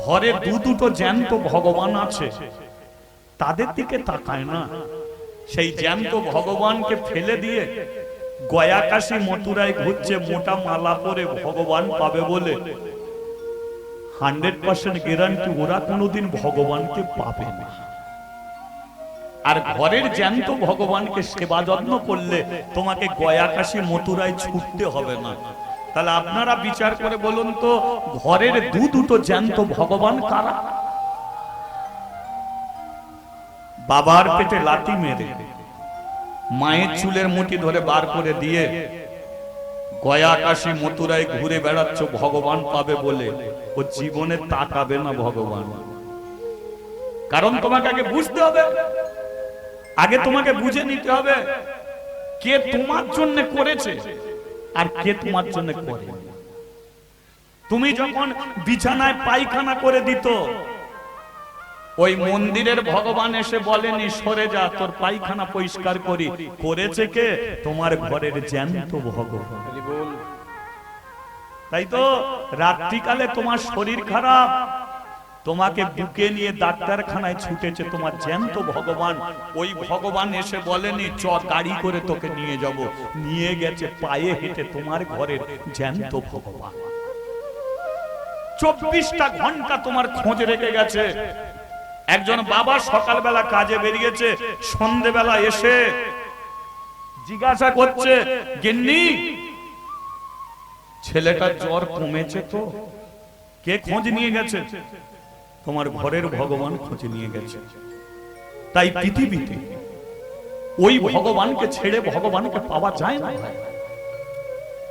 ঘরে দুটো জ্যান্ত ভগবান আছে, তাদের দিকে তাকায় না। সেই জ্যান্ত ভগবানকে ফেলে দিয়ে গয়া কাশী মথুরায় ঘুরছে মোটা মালা পরে ভগবান পাবে বলে। 100% গ্যারান্টি ওরা কোনোদিন ভগবানকে পাবে না। আর ঘরের জ্যান্ত ভগবানকে সেবা যত্ন করলে তোমাকে গয়া কাশী মথুরায় ছুটতে হবে না। তাহলে আপনারা বিচার করে বলুন তো, ঘরের দুটো জ্যান্ত ভগবান কারা? বাবার পেটে লাথি মেরে মায়ের চুলের মুঠি ধরে বার করে দিয়ে গয়া কাশী মথুরায় ঘুরে বেড়াচ্ছ ভগবান পাবে বলে, ও জীবনে তাকাবে না ভগবান। কারণ তোমাকে আগে বুঝতে হবে, আগে তোমাকে বুঝে নিতে হবে কে তোমার জন্য করেছে আর কে তোমার জন্য করে। তুমি যখন বিছানায় পায়খানা করে দিত, ওই মন্দিরের ভগবান এসে বলেনি সরে যা তোর পায়খানা পরিষ্কার করি, করেছে কে? তোমার ঘরের জ্যান্ত ভগবান। তাই তো রাত্রিকালে তোমার শরীর খারাপ, তোমাকে বুকে নিয়ে ডাক্তারখানায় ছুটেছে তোমার জ্যান্ত ভগবান। ওই ভগবান এসে বলেনি চ গাড়ি করে তোকে নিয়ে যাব, নিয়ে গেছে পায়ে হেঁটে তোমার ঘরের জ্যান্ত ভগবান। 24টা ঘন্টা তোমার খোঁজ রেখে গেছে। একজন বাবা সকালবেলা কাজে বেরিয়েছে, সন্ধ্যেবেলা এসে জিজ্ঞাসা করছে, গিন্নি ছেলেটার জ্বর কমেছে তো? কে খোঁজ নিয়ে গেছে? তোমার ঘরের ভগবান খোঁজ নিয়ে গেছে। তাই পৃথিবীতে ওই ভগবানকে ছেড়ে ভগবানকে পাওয়া যায় না।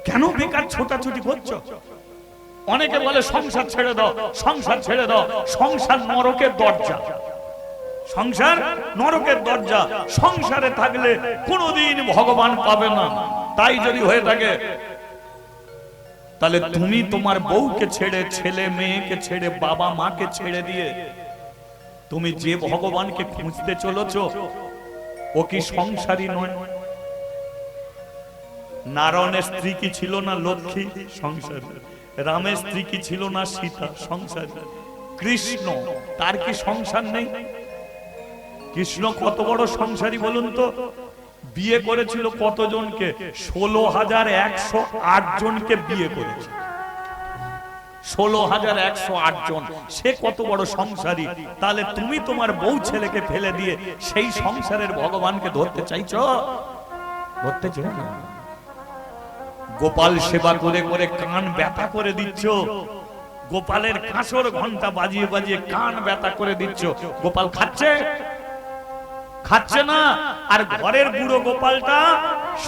কেন বেকার ছোটাছুটি করছো? অনেকে বলে সংসার ছেড়ে দাও, সংসার ছেড়ে দাও। সংসার নরকের দরজা, সংসার নরকের দরজা। সংসারে থাকলে কোনোদিন ভগবান পাবে না। তাই যদি হয়ে থাকে তাহলে তুমি তোমার বউকে ছেড়ে, ছেলে মেয়েকে ছেড়ে, বাবা মাকে ছেড়ে দিয়ে তুমি যে ভগবানকে খুঁজতে চলেছ, ও কি সংসারী নয়? নারায়ণের স্ত্রী কি ছিল না লক্ষ্মী? সংসারী। রামের স্ত্রী কি ছিল না সীতা? সংসারী। কৃষ্ণ, তার কি সংসার নেই? কৃষ্ণ কত বড় সংসারী বলুন তো। বিয়ে করেছিল কতজনকে? 16,108 জনকে বিয়ে করেছে। 16,108 জন। সে কত বড় সংসারী। তাহলে তুমি তোমার বউ ছেলেকে ফেলে দিয়ে সেই সংসারের ভগবানকে ধরতে চাইছো? ধরতে চাই না। গোপাল সেবা করে করে কান ব্যথা করে দিচ্ছ। গোপালের কাঁসর ঘন্টা বাজিয়ে বাজিয়ে কান ব্যথা করে দিচ্ছ। গোপাল খাচ্ছে? খাচ্ছে না। আর ঘরের বুড়ো গোপালটা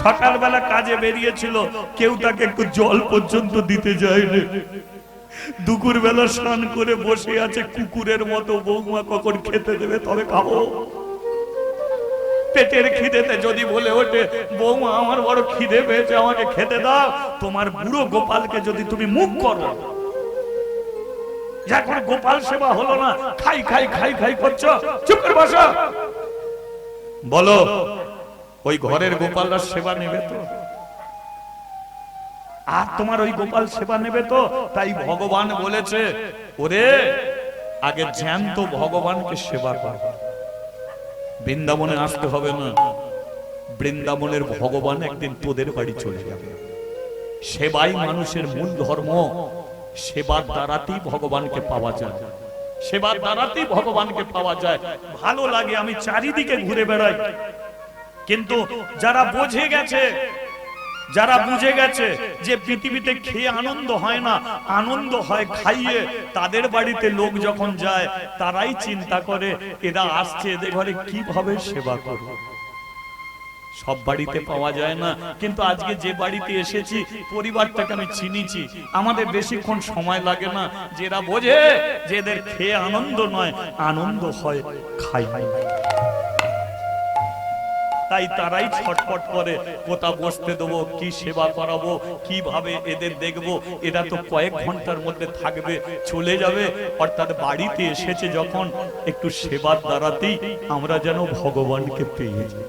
সকালবেলা কাজে বেরিয়েছিল, কেউ তাকে একটু জল পর্যন্ত দিতে যায়নি। দুপুর বেলা স্নান করে বসে আছে কুকুরের মতো, বৌমা কখন খেতে দেবে তবে খাবো। পেটের খিদেতে যদি বলে ওঠে বৌমা আমার বড় খিদে পেয়েছে আমাকে খেতে দাও, তোমার বুড়ো গোপালকে যদি তুমি মুখ করো, এখন গোপাল সেবা হলো না, খাই খাই খাই খাই করছো, চুপ করে বসো। বলো ওই ঘরের গোপালরা সেবা নেবে তো? আর তোমার ওই গোপাল সেবা নেবে তো? তাই ভগবান বলেছে, ওরে আগে জ্যান্ত ভগবানকে সেবা কর। বৃন্দাবনে আসতে হবে না, বৃন্দাবনের ভগবান একদিন তোদের বাড়ি চলে যাবে। সেবাই মানুষের মূল ধর্ম। সেবার দ্বারাতেই ভগবানকে পাওয়া যায়, সেবার দ্বারাতেই ভগবানকে পাওয়া যায়। ভালো লাগে, আমি চারিদিকে ঘুরে বেড়াই, কিন্তু যারা বুঝে গেছে, যারা বুঝে গেছে যে পৃথিবীতে খেয়ে আনন্দ হয় না, আনন্দ হয় খাইয়ে, তাদের বাড়িতে লোক যখন যায় তারাই চিন্তা করে এরা আসছে, এদের ঘরে কিভাবে সেবা করবে। সব বাড়িতে পাওয়া যায় না, কিন্তু আজকে যে বাড়িতে এসেছি পরিবারটাকে আমি চিনিছি, আমাদের বেশিক্ষণ সময় লাগে না। যেরা বোঝে যে এদের খেয়ে আনন্দ নয়, আনন্দ হয় খাই, তাই তারাই ছটফট করে কোথা বসতে দেবো, কি সেবা করাবো, কিভাবে এদের দেখবো। এরা তো কয়েক ঘন্টার মধ্যে থাকবে, চলে যাবে। অর্থাৎ বাড়িতে এসেছে যখন, একটু সেবার দ্বারাতেই আমরা যেন ভগবানকে পেয়ে যাই।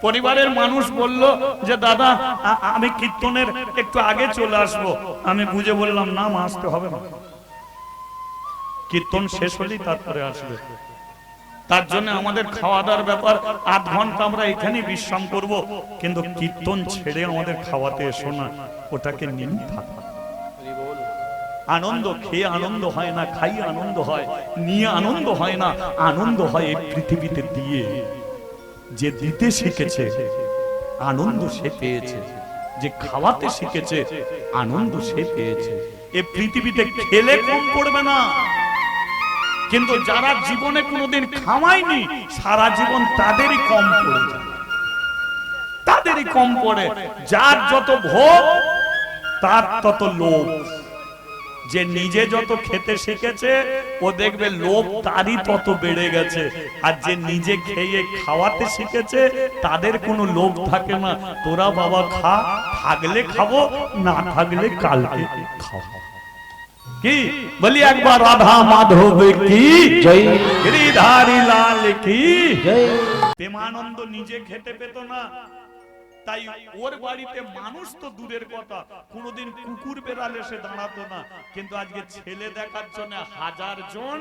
পরিবারের মানুষ বলল যে দাদা আমি কীর্তনের একটু আগে চলে আসবো। আমি বুঝে বললাম না, আসতে হবে না, কীর্তন শেষ হলেই তারপরে আসবে। তার জন্য আমাদের খাওয়া দাওয়ার ব্যাপার, 8 ঘন্টা আমরা এখানেই বিশ্রাম করব, কিন্তু কীর্তন ছেড়ে আমাদের খাওয়াতে এসো না, ওটাকে নিয়ে থাকা। আনন্দ খেয়ে আনন্দ হয় না, খাই আনন্দ হয়, নিয়ে আনন্দ হয় না, আনন্দ হয় এই পৃথিবীতে দিয়ে। যে দিতে শিখেছে আনন্দ সে পেয়েছে, যে খাওয়াতে শিখেছে আনন্দ সে পেয়েছে। এই পৃথিবীতে খেলে কম পড়বে না, কিন্তু যারা জীবনে কোনোদিন খাওয়ায়নি সারা জীবন তাদেরই কম পড়ে যায়, তাদেরই কম পড়ে। যার যত ভোগ তার তত লোভ। যে নিজে যত খেতে শিখেছে ও দেখবে লোভ তারই তত বেড়ে গেছে, আর যে নিজে খেয়ে খাওয়াতে শিখেছে তাদের কোনো লোভ থাকে না। তোরা বাবা খা, থাকলে খাবো, না থাকলে কালকে খাবো। কি বলি একবার রাধা মাধব কি জয়, গিরিধারী লাল কি জয়। প্রেমানন্দ নিজে খেতে পেত না, তাই ওর বাড়িতে মানুষ তো দূরের কথা, কোনোদিন কুকুর বেড়াল এসে দাঁড়াতো না, কিন্তু আজকে ছেলে দেখার জন্য 1000 জন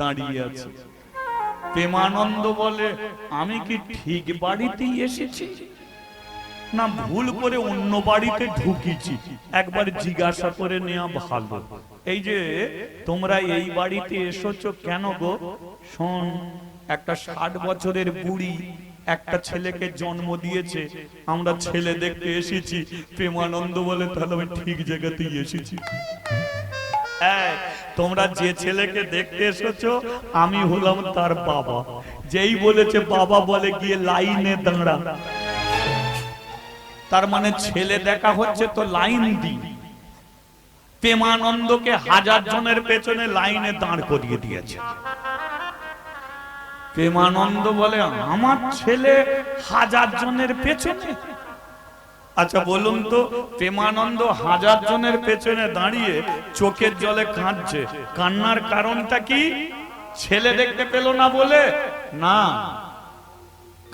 দাঁড়িয়ে আছে। প্রেমানন্দ বলে আমি কি ঠিক বাড়িতেই এসেছি না ভুল করে অন্য বাড়িতে ঢুকেছি, একবার জিজ্ঞাসা করে নেওয়া ভালো। এই যে তোমরা এই বাড়িতে এসেছো কেন গো? শোন, একটা 60 বছরের বুড়ি একটা ছেলেকে জন্ম দিয়েছে, আমরা ছেলে দেখতে এসেছি। প্রেমানন্দ বলে তাহলে আমি ঠিক জায়গাতেই এসেছি। তোমরা যে ছেলেকে দেখতে এসেছো আমি হলাম তার বাবা। যেই বলেছে বাবা বলে গিয়ে লাইনে দাঁড়া, তার মানে ছেলে দেখা হচ্ছে তো লাইন দি। প্রেমানন্দকে 1000 জনের পেছনে লাইনে দাঁড় করিয়ে দিয়েছে। প্রেমানন্দ বলে আমার ছেলে 1000 জনের পেছনে? আচ্ছা বলুন তো, প্রেমানন্দ 1000 জনের পেছনে দাঁড়িয়ে চোখের জলে কাঁদছে, কান্নার কারণটা কি? ছেলে দেখতে পেল না বলে না,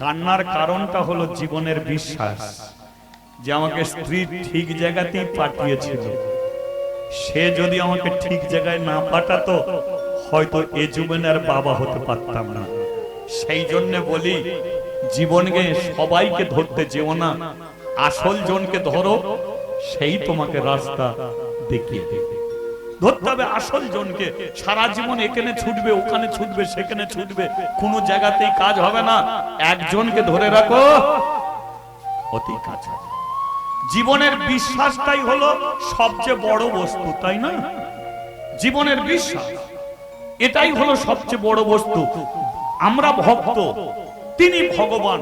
কান্নার কারণটা হলো জীবনের বিশ্বাস যে আমাকে স্ত্রী ঠিক জায়গাতেই পাঠিয়েছিল। সে যদি আমাকে ঠিক জায়গায় না পাঠাতো হয়তো এ জীবনে আর বাবা হতে পারতাম না। সেই জন্য বলি জীবনকে সবাইকে ধরতে যেও না, আসল জনকে ধরো, সেই তোমাকে রাস্তা দেখিয়ে দেবে। ধরতে হবে আসল জনকে। সারা জীবন এখানে ছুটবে, ওখানে ছুটবে, সেখানে ছুটবে, কোনো জায়গাতেই কাজ হবে না। একজনকে ধরে রাখো, অতি কাজ হবে। জীবনের বিশ্বাসটাই হলো সবচেয়ে বড় বস্তু, তাই না? জীবনের বিশ্বাস এটাই হলো সবচেয়ে বড় বস্তু। আমরা ভক্ত, তিনি ভগবান।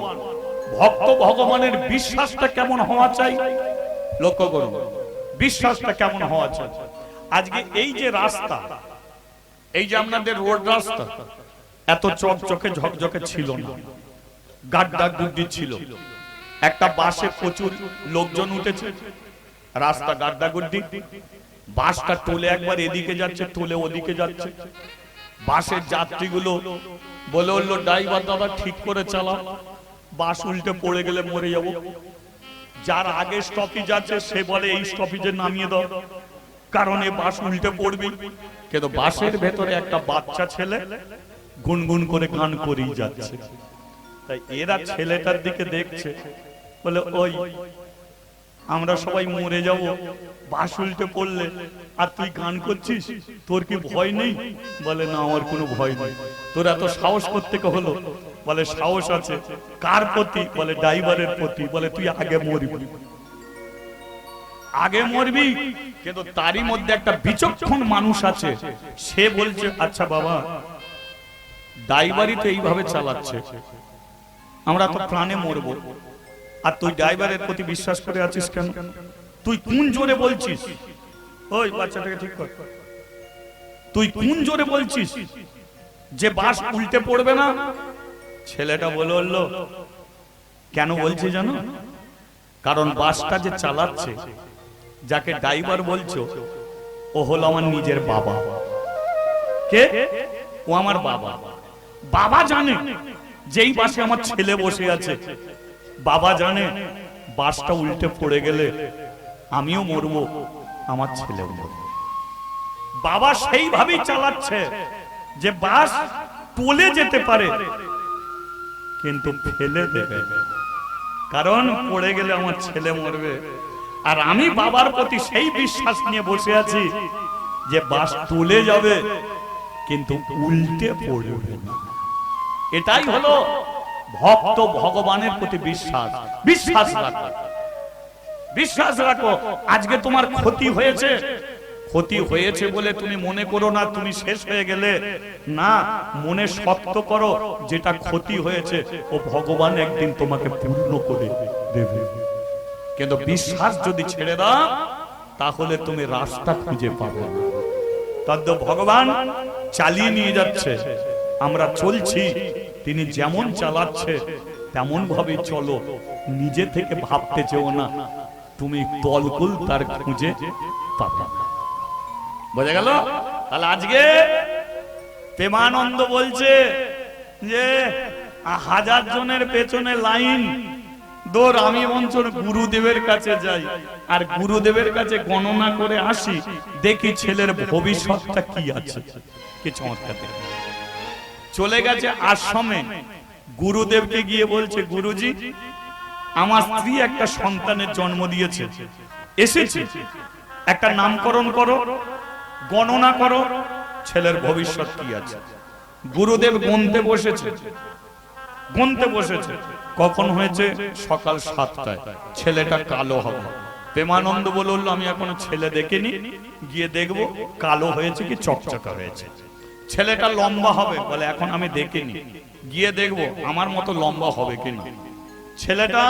ভক্ত ভগবানের বিশ্বাসটা কেমন হওয়া চাই লক্ষ্য করুন, বিশ্বাসটা কেমন হওয়া চাই। আজকে এই যে রাস্তা, এই যে আপনাদের রোড রাস্তা এত চকচকে ঝকঝকে ছিল না, গাড্ডা গুড্ডি ছিল। একটা বাসে প্রচুর লোকজন উঠেছে, রাস্তা গাড্ডা গুড্ডি, বাসটা টোলে একবার এদিকে যাচ্ছে, টোলে ওদিকে যাচ্ছে। বাসের যাত্রীগুলো বলে উঠলো ড্রাইভার দাদা ঠিক করে চালাও, বাস উল্টে পড়ে গেলে মরে যাব। যার আগে স্টপেজ আছে সে বলে এই স্টপেজে নামিয়ে দাও, কারণ এই বাস উল্টে পড়বে। কিন্তু বাসের ভেতরে একটা বাচ্চা ছেলে গুনগুন করে গান করেই যাচ্ছে। তাই এরা ছেলেটার দিকে দেখছে, বলে ওই আমরা সবাই মরে যাব, বাস উল্টে পড়লে আর তুই গান করছিস, তোর কি ভয় নেই? বলে না আমার কোনো ভয় নেই। তোর এত সাহস করতে হলো? বলে সাহস আছে। কার প্রতি? বলে ড্রাইভারের প্রতি। বলে তুই আগে মরবি, আগে মরবি। কিন্তু তারই মধ্যে একটা বিচক্ষণ মানুষ আছে, সে বলছে আচ্ছা বাবা ড্রাইভারই তো এইভাবে চালাচ্ছে, আমরা তো প্রাণে মরবো, আর তুই ড্রাইভারের প্রতি বিশ্বাস করে আছিস কেন? তুই কোন জোরে বলছিস? ওই বাচ্চাটাকে ঠিক কর, তুই কোন জোরে বলছিস যে বাস উল্টে পড়বে না? ছেলেটা বলে বললো কেন বলছে জানো? কারণ বাসটা যে চালাচ্ছে, যাকে ড্রাইভার বলছো, ও হলো আমার নিজের বাবা। কে? ও আমার বাবা। বাবা জানে যেই বাসে আমার ছেলে বসে আছে, বাবা জানে বাসটা উল্টে পড়ে গেলে আমিও মরবো, আমার ছেলেও মরবে। বাবা সেইভাবেই চালাচ্ছে যে বাস টলে যেতে পারে কিন্তু ফেলে দেবে, কারণ পড়ে গেলে আমার ছেলে মরবে। আর আমি বাবার প্রতি সেই বিশ্বাস নিয়ে বসে আছি যে বাস টলে যাবে কিন্তু উল্টে পড়বে না। এটাই হলো ভক্ত ভগবানের প্রতি বিশ্বাস। বিশ্বাস রাখো, বিশ্বাস রাখো। আজকে তোমার ক্ষতি হয়েছে, ক্ষতি হয়েছে বলে তুমি মনে করো না তুমি শেষ হয়ে গেলে, না, মনে শক্ত করো যেটা ক্ষতি হয়েছে ও ভগবান একদিন তোমাকে পূর্ণ করে দেবে। কিন্তু বিশ্বাস যদি ছেড়ে দাও তাহলে তুমি রাস্তা খুঁজে পাবে না। তদ্দ ভগবান চালিয়ে নিয়ে যাচ্ছে, আমরা চলছি, তিনি যেমন চালাচ্ছে তেমন ভাবে চলো। নিজে থেকে ভাবতে চেও না তুমি তলকুল তার খুঁজে পাবে। বোঝা গেল? তাহলে আজকে প্রেমানন্দ বলছে যে 1000 জনের পেছনে লাইন দৌড়, আমি বঞ্চন গুরুদেবের কাছে যাই আর গুরুদেবের কাছে গণনা করে আসি, দেখি ছেলের ভবিষ্যৎটা কি আছে। কি চমৎকার! চলে গেছে আশ্রমে, গুরুদেবকে গিয়ে বলছে, গুরুজি আমার স্ত্রী একটা সন্তানের জন্ম দিয়েছে, এসেছে, একটা নামকরণ করো, গণনা করো, ছেলের ভবিষ্যৎ কি আছে। গুরুদেব গুনতে বসেছে, গুনতে বসেছে। কখন হয়েছে? সকাল 7টায়। ছেলেটা কালো হবে। প্রেমানন্দ বলল, আমি এখনো ছেলে দেখিনি, গিয়ে দেখবো কালো হয়েছে কি চকচকা হয়েছে। ছেলেটা লম্বা হবে, বলে এখন আমি দেখিনি, গিয়ে দেখবো আমার মতো লম্বা হবে কিনা। ছেলেটা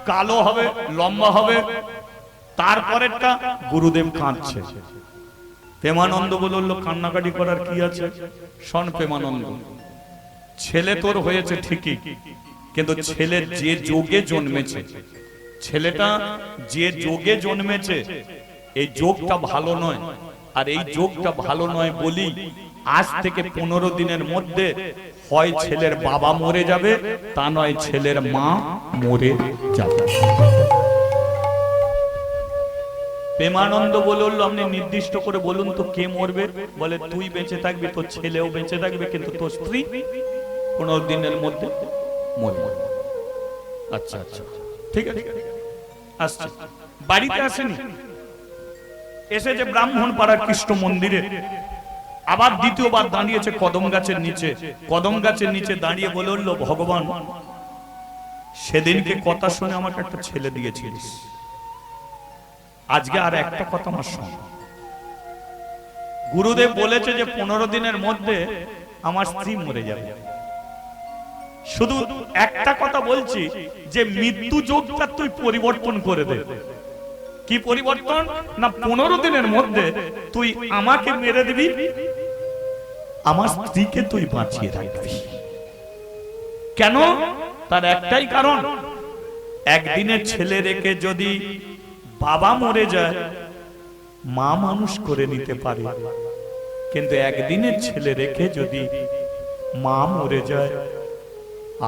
কালো হবে, লম্বা হবে। তারপরেরটা গুরুদেব কাঁদছে। প্রেমানন্দ বলল, কান্নাকাটি করার কি আছে? শোন প্রেমানন্দ, ছেলে তোর হয়েছে ঠিকই, কিন্তু ছেলে যে যোগে জন্মেছে, ছেলেটা যে যোগে জন্মেছে এই যোগটা ভালো নয়। আর এই যোগটা ভালো নয় বলি আজ থেকে 15 দিনের মধ্যে হয় ছেলের বাবা মরে যাবে, তা নয় ছেলের মা মরে যাবে। প্রেমানন্দ বলল, আপনি নির্দিষ্ট করে বলুন তো কে মরবে? বলে তুই বেঁচে থাকবি, তোর ছেলেও বেঁচে থাকবে, কিন্তু তোর স্ত্রী 15 দিনের মধ্যে মরবে। আচ্ছা আচ্ছা ঠিক আছে, আসছে। বাড়িতে আসেনি, এসে যে ব্রাহ্মণ পাড়ার কৃষ্ণ মন্দিরে আবার দ্বিতীয়বার দাঁড়িয়েছে কদম গাছের নিচে। কদম গাছের নিচে দাঁড়িয়ে বলল, ভগবান সেদিনকে কথা শুনে আমাকে একটা ছেলে দিয়েছিস, আজকে আর একটা কথা আমার শোন। গুরুদেব বলেছে যে 15 দিনের মধ্যে আমার স্ত্রী মরে যাবে। শুধু একটা কথা বলছি যে মৃত্যু যোগটা তুই পরিবর্তন করে দে। কি পরিবর্তন? না 15 দিনের মধ্যে তুই আমাকে মেরে দিবি, আমার স্ত্রীকে তুই বাঁচিয়ে রাখবি। কেন? তার একটাই কারণ, একদিনের ছেলে রেখে যদি বাবা মরে যায় মা মানুষ করে নিতে পারে, কিন্তু একদিনের ছেলে রেখে যদি মা মরে যায়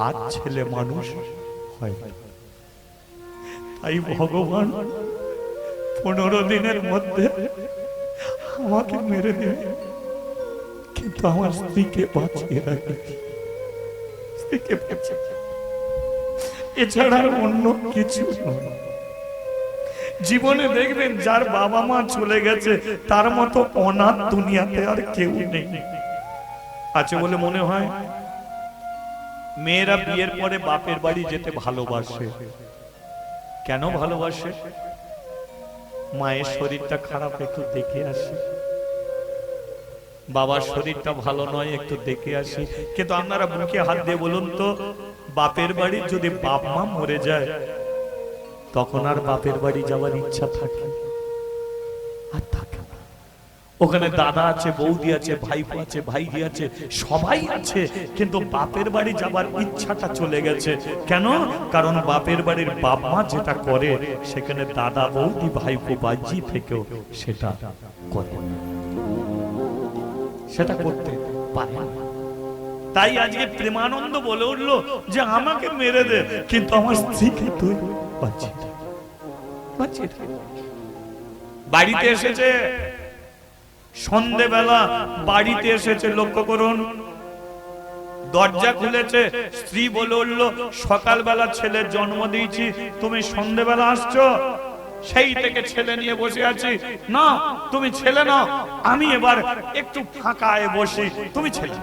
আর ছেলে মানুষ হয়। তাই ভগবান 15 দিনের মধ্যে আমাকে মেরে দেবে, কিন্তু আমার স্ত্রীকে বাঁচিয়ে রাখবে। এছাড়া অন্য কিছু নয়। জীবনে দেখবেন যার বাবা মা চলে গেছে তার মতো অনাথ দুনিয়াতে আর কেউ নেই। আছে বলে মনে হয়। মেয়েরা বিয়ের পরে বাপের বাড়ি যেতে ভালোবাসে। কেন ভালোবাসে? মায়ের শরীরটা খারাপ, একটু দেখে আসি, বাবার শরীরটা ভালো নয়, একটু দেখে আসি। কিন্তু আপনারা বুকে হাত দিয়ে বলুন তো, বাপের বাড়ি যদি বাপ মা মরে যায় তখন আর বাপের বাড়ি যাওয়ার ইচ্ছা থাকে? আর থাকে না। ওখানে দাদা আছে, বৌদি আছে, ভাইপো আছে, ভাইজি আছে, সবাই আছে, কিন্তু বাপের বাড়ি যাবার ইচ্ছাটা চলে গেছে। কেন? কারণ বাপের বাড়ির বাপ মা যেটা করে সেখানে দাদা বৌদি ভাইপো ভাইজি থেকেও সেটা করে, সেটা করতে পারে। তাই আজকে প্রেমানন্দ বলে উঠল যে আমাকে মেরে দে, কিন্তু আমার স্ত্রীকে তুই বাঁচিয়ে দে, বাঁচিয়ে দে। বাড়িতে এসেছে, সন্ধেবেলা বাড়িতে এসেছে, লক্ষ্য করুন, দরজা খুলেছে, স্ত্রী বলে উঠল সকালবেলা ছেলের জন্ম দিয়েছি, তুমি সন্ধেবেলা আসছো? সেই থেকে ছেলে নিয়ে বসে আছি। না, তুমি ছেলে না, আমি এবার একটু ফাঁকায় বসি, তুমি ছেলে।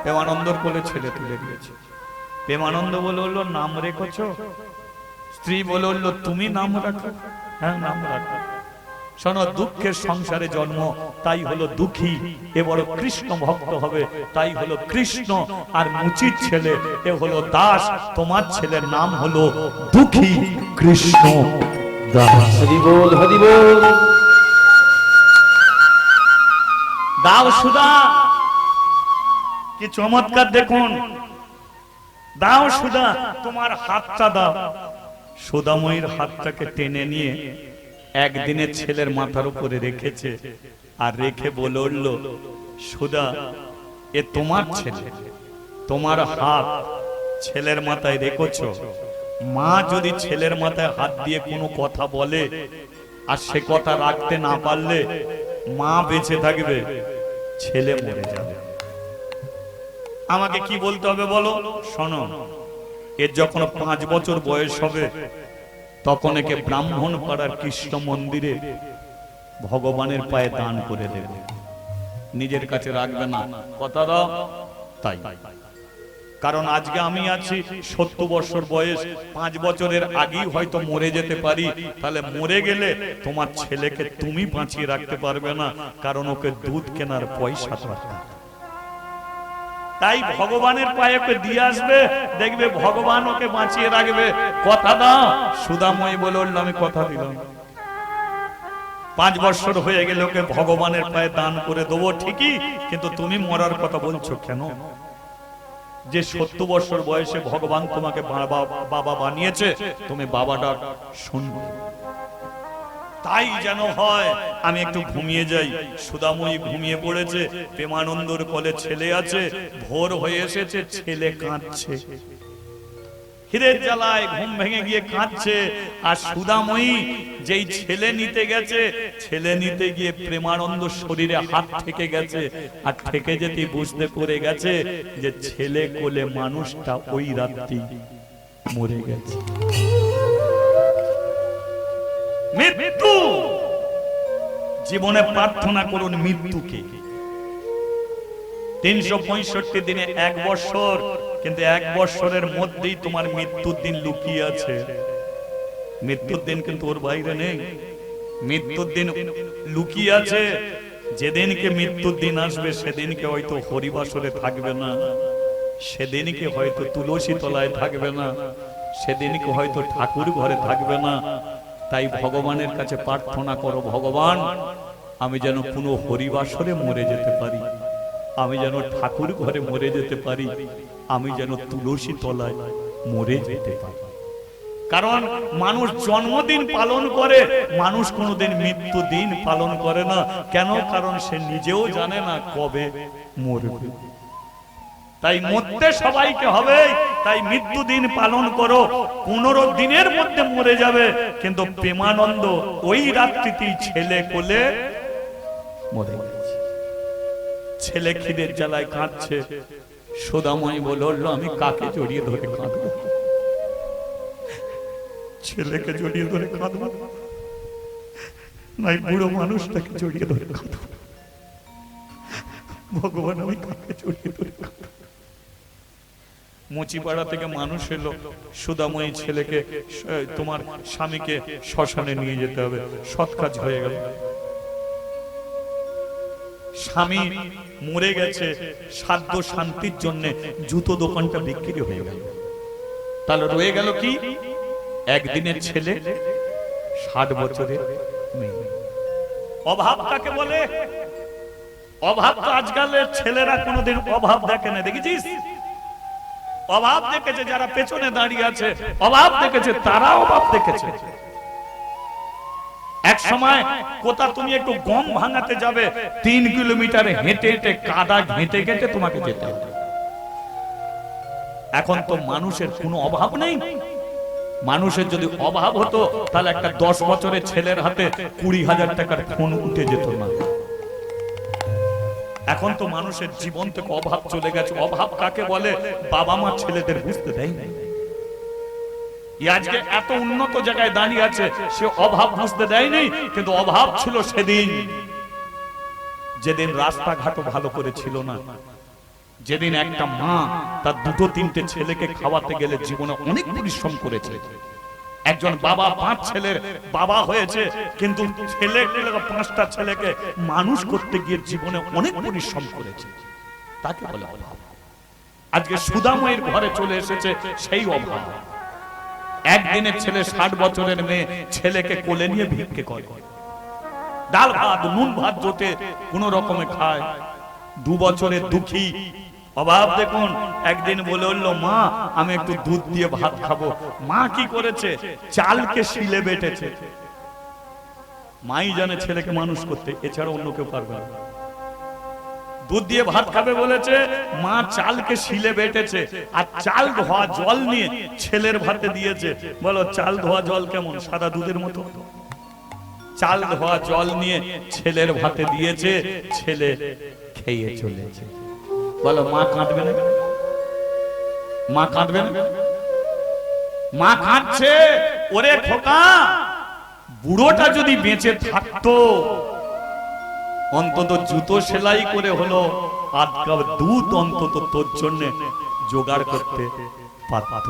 প্রেমানন্দর কোলে ছেলে তুলে দিয়েছে। প্রেমানন্দ বলে উঠল নাম রেখেছো? স্ত্রী বলে উঠল তুমি নাম রাখো। হ্যাঁ, নাম রাখো। শোনো, দুঃখের সংসারে জন্ম, তাই হলো দুঃখী। এ বড় কৃষ্ণ ভক্ত হবে, তাই হলো কৃষ্ণ। আর মুচির ছেলে এ হলো দাস। তোমার ছেলের নাম হলো দুঃখী কৃষ্ণ দাস। হরি বল, হরি বল। দাও সুধা, কি চমৎকার দেখুন। দাও সুধা, তোমার হাতটা দাও। সুধাময়ীর হাতটাকে টেনে নিয়ে একদিনে ছেলের মাথার উপরে রেখেছে, আর রেখে বলে উঠল সুধা, এ তোমার ছেলে, তোমার হাত ছেলের মাথায় রেখেছ। মা যদি ছেলের মাথায় হাত দিয়ে কোনো কথা বলে আর সে কথা রাখতে না পারলে মা বেঁচে থাকবে, ছেলে মরে যাবে। আমাকে কি বলতে হবে বলো? শোনো, এর যখন 5 বছর বয়স হবে তখন একে ব্রাহ্মণ পাড়ার কৃষ্ণ মন্দিরে ভগবানের পায়ে দান করে দেবে, নিজের কাছে রাখবে না, কথা দাও। তাই কারণ আজকে আমি আছি 70 বছর বয়স, 5 বছরের আগেই হয়তো মরে যেতে পারি। তাহলে মরে গেলে তোমার ছেলেকে তুমি বাঁচিয়ে রাখতে পারবে না, কারণ ওকে দুধ কেনার পয়সা দরকার। তাই ভগবানের পায়ে ওকে দিয়ে আসবে, দেখবে ভগবান ওকে বাঁচিয়ে রাখবে। কথা দাও। সুধাময়ী বলে উঠল আমি কথা দিলাম। 5 বছর হয়ে গেলে ওকে ভগবানের পায়ে দান করে দেবো ঠিকই, কিন্তু তুমি মরার কথা বলছো কেন? যে 70 বছর বয়সে ভগবান তোমাকে বাবা বানিয়েছে, তুমি বাবাটা শুনবে। তাই যেন হয়। আমি একটু ঘুমিয়ে যাই। সুধাময়ী ঘুমিয়ে পড়েছে, প্রেমানন্দর কোলে ছেলে আছে। ভোর হয়ে এসেছে, ছেলে কাঁদছে, হীরের জ্বালায় ঘুম ভেঙে গিয়ে কাঁদছে। আর সুধাময়ী যেই ছেলে নিতে গেছে, ছেলে নিতে গিয়ে প্রেমানন্দ শরীরে হাত থেকে গেছে, আর থেকে যেতে বুঝতে করে গেছে যে ছেলে কোলে মানুষটা ওই রাত্রি মরে গেছে। মৃত্যু, জীবনে প্রার্থনা করুন মৃত্যুকে। 365 দিনে 1 বছর, কিন্তু 1 বছরের মধ্যেই তোমার মৃত্যুর দিন লুকিয়ে আছে। মৃত্যুর দিন কিন্তু ওর বাইরে নেই, মৃত্যুর দিন লুকিয়ে আছে। যেদিনকে মৃত্যুর দিন আসবে সেদিনকে হয়তো হরিবাসরে থাকবে না, সেদিনকে হয়তো তুলসী তলায় থাকবে না, সেদিনকে হয়তো ঠাকুর ঘরে থাকবে না। তাই ভগবানের কাছে প্রার্থনা করো, ভগবান আমি যেন কোনো হরিবাসরে মরে যেতে পারি, আমি যেন ঠাকুর ঘরে মরে যেতে পারি, আমি যেন তুলসী তলায় মরে যেতে পারি। কারণ মানুষ জন্মদিন পালন করে, মানুষ কোনোদিন মৃত্যু দিন পালন করে না। কেন? কারণ সে নিজেও জানে না কবে মরবে। তাই মরতে সবাইকে হবে, তাই মৃত্যু দিন পালন করো। 15 দিনের মধ্যে মরে যাবে, কিন্তু প্রেমানন্দ ওই রাত্রিতেই ছেলে কোলে মরে গেছে। ছেলে খিদের জ্বালায় কাঁদছে। সুধাময়ী বলল আমি কাকে জড়িয়ে ধরে কাঁদবো? ছেলেকে জড়িয়ে ধরে কাঁদবো, নাই বুড়ো মানুষটাকে জড়িয়ে ধরে কাঁদবো? ভগবান আমি কাকে জড়িয়ে ধরে কাঁদবো? মুচিপাড়া থেকে মানুষ এলো, সুধাময়ী ছেলেকে তোমার স্বামীকে শ্মশানে নিয়ে যেতে হবে। সৎ কাজ হয়ে গেল। স্বামী মরে গেছে, সাধ্য শান্তির জন্য জুতো দোকানটা বিক্রি হয়ে গেল। তাহলে রয়ে গেল কি? একদিনের ছেলে, 60 বছরের মেয়ে। অভাব কাকে বলে? অভাব তো আজকালের ছেলেরা কোনোদিন অভাব দেখে না, দেখেছিস? অভাব দেখেছে যারা পেছনে দাঁড়িয়ে আছে, অভাব দেখেছে তারা অভাব দেখেছে। এক সময় কোথা তুমি একটু গম ভাঙাতে যাবে, 3 কিলোমিটার হেঁটে হেঁটে কাদা ঘেঁটে ঘেঁটে তোমাকে যেতে হবে। এখন তো মানুষের কোনো অভাব নেই। মানুষের যদি অভাব হতো তাহলে একটা 10 বছরের ছেলের হাতে 20,000 টাকার ফোন উঠে যেত না। এখন তো মানুষের জীবন থেকে অভাব চলে গেছে। অভাব কাকে বলে? বাবা মা ছেলেদের বুঝতে দেয় না। আজকে এত উন্নত জায়গায় দাঁড়িয়ে আছে, সে অভাব বুঝতে দেয়নি, কিন্তু অভাব ছিল সেদিন যেদিন রাস্তাঘাটও ভালো করে ছিল না, যেদিন একটা মা তার দুটো তিনটে ছেলেকে খাওয়াতে গেলে জীবনে অনেক পরিশ্রম করেছে। একজন বাবা 5 ছেলের বাবা হয়েছে, কিন্তু পাঁচটা ছেলেকে মানুষ করতে গিয়ে জীবনে অনেক পরিশ্রম করেছে। তাকে বলে অভাব। আজকে সুদাময়ের ঘরে চলে এসেছে সেই অভাব। একদিনের ছেলে 60 বছরের মেয়ে ছেলেকে কোলে নিয়ে ভিক্ষে করে, ডাল ভাত নুন ভাত জোটে কোন রকমে খায়। 2 বছরের দুঃখী অভাব দেখুন, একদিন বলে উঠলো, মা আমি একটু দুধ দিয়ে ভাত খাবো। মা কি করেছে? চালকে শিলে বেটেছে। মাই জানে ছেলেকে মানুষ করতে, এছাড়া অন্য কেউ পারবে না। দুধ দিয়ে ভাত খাবে বলেছে, মা চালকে শিলে বেটেছে, আর চাল ধোয়া জল নিয়ে ছেলের ভাতে দিয়েছে। বলো চাল ধোয়া জল কেমন? সাদা দুধের মতো। চাল ধোয়া জল নিয়ে ছেলের ভাতে দিয়েছে, ছেলে খেয়ে চলেছে। বলো মা কাঁদবে না? মা কাঁদবে না? মা কাঁদছে। ওরে খোকা, বুড়োটা যদি বেঁচে থাকতো অন্তত জুতো সেলাই করে হলো আধ কাপ দুধ অন্তত তোর জন্য জোগাড় করতে পারত।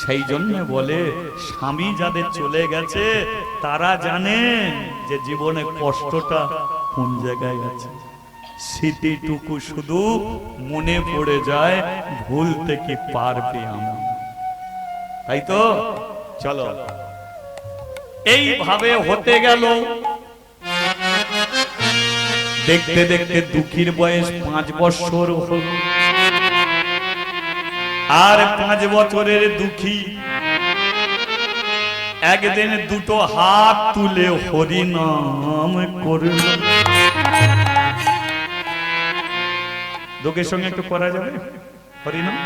সেই জন্য বলে, স্বামী যাদের চলে গেছে তারা জানে যে জীবনে কষ্টটা কোন জায়গায় আছে। স্মৃতিটুকু শুধু মনে পড়ে যায়, ভুলতে কি পারবে আমরা? তাই তো চলো এইভাবে হতে গেল। দেখতে দেখতে দুঃখীর বয়স 5 বছর হল। আর 5 বছরের দুঃখী একদিন দুটো হাত তুলে হরি নাম করল। দুঃখের সঙ্গে একটু করা যাবে হরি নাম?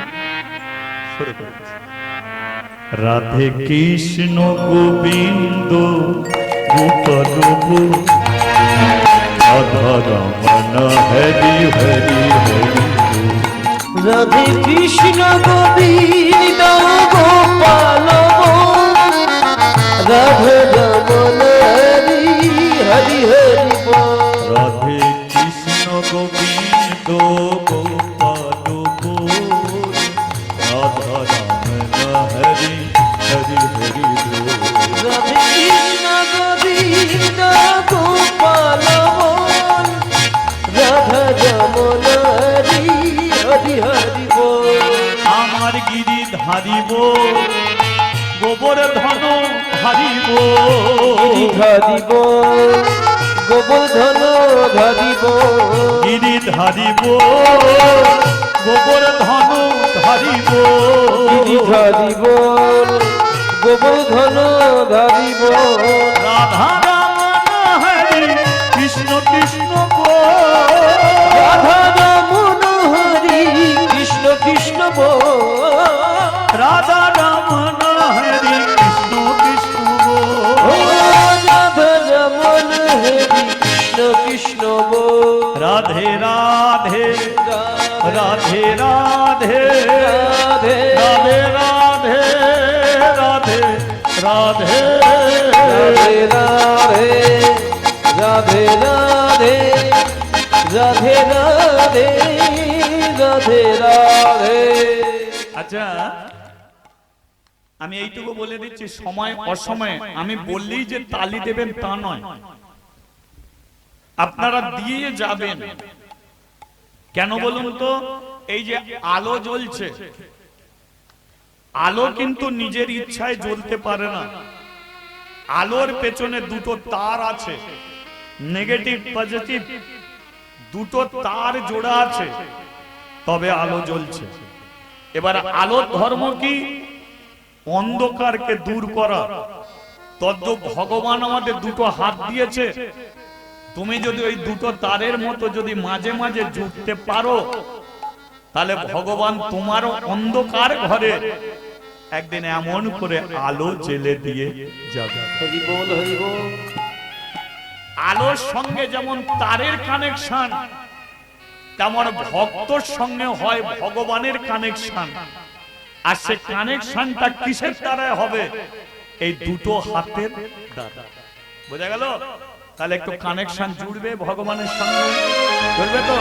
রাধে কৃষ্ণ গোবিন্দ গোপদব রাধা রমন হরি হরি হরি। রাধে কৃষ্ণ গোবিন্দ গোপাল রাধে রমন হরি হরি হরি। রাধে কৃষ্ণ গোবিন্দ গোপাল রাধা রমন হরি হরি হরি। রাধে কৃষ্ণ গোবিন্দ গোপাল রাধা রমন হরি হরি হরি। আমার গিরি ধারিব গোবর ধন ধারিব, ধারিব গোবর ধন ধারিব, গিরি ধারিব গোবর ধন ধারিব, ধারিব গোবর ধন ধারিব। রাধা রমন হরি কৃষ্ণ কৃষ্ণ রাধা রমন হরি কৃষ্ণ কৃষ্ণ রাধা রমন হরি কৃষ্ণ কৃষ্ণ রাধা রমন হরি কৃষ্ণ কৃষ্ণ। রাধে রাধে রাধে রাধে রাধে রাধে রাধে রাধে রাধে রাধে রাধে রাধে রাধে রাধে রাধে রাধে। আচ্ছা আমি এইটুকু বলে দিচ্ছি, সময় অসময়ে আমি বললেই যে তালি দেবেন তা নয়, আপনারা দিয়ে যাবেন। কেন বলুন তো? এই যে আলো জ্বলছে, আলো কিন্তু নিজের ইচ্ছায় জ্বলতে পারে না। আলোর পেছনে দুটো তার আছে, নেগেটিভ পজিটিভ দুটো তার জোড়া আছে, তবে আলো জ্বলছে। এবার আলোর ধর্ম কি? অন্ধকারকে দূর করা। তদ্রূপ ভগবান আমাদের দুটো হাত দিয়েছে, তুমি যদি ওই দুটো তারের মতো যদি মাঝে মাঝে জুড়তে পারো, তাহলে ভগবান তোমারও অন্ধকার ঘরে একদিন এমন করে আলো জেলে দিয়ে যাবে। হরি বল হরি বল। আলোর সঙ্গে যেমন তারের কানেকশন, তেমন ভক্তর সঙ্গে হয় ভগবানের কানেকশন। আর সে কানেকশনটা কিসের দ্বারা হবে? এই দুটো হাতের দ্বারা। বোঝা গেল? তাহলে একটু কানেকশন জুড়বে ভগবানের সঙ্গে, জুড়বে তো?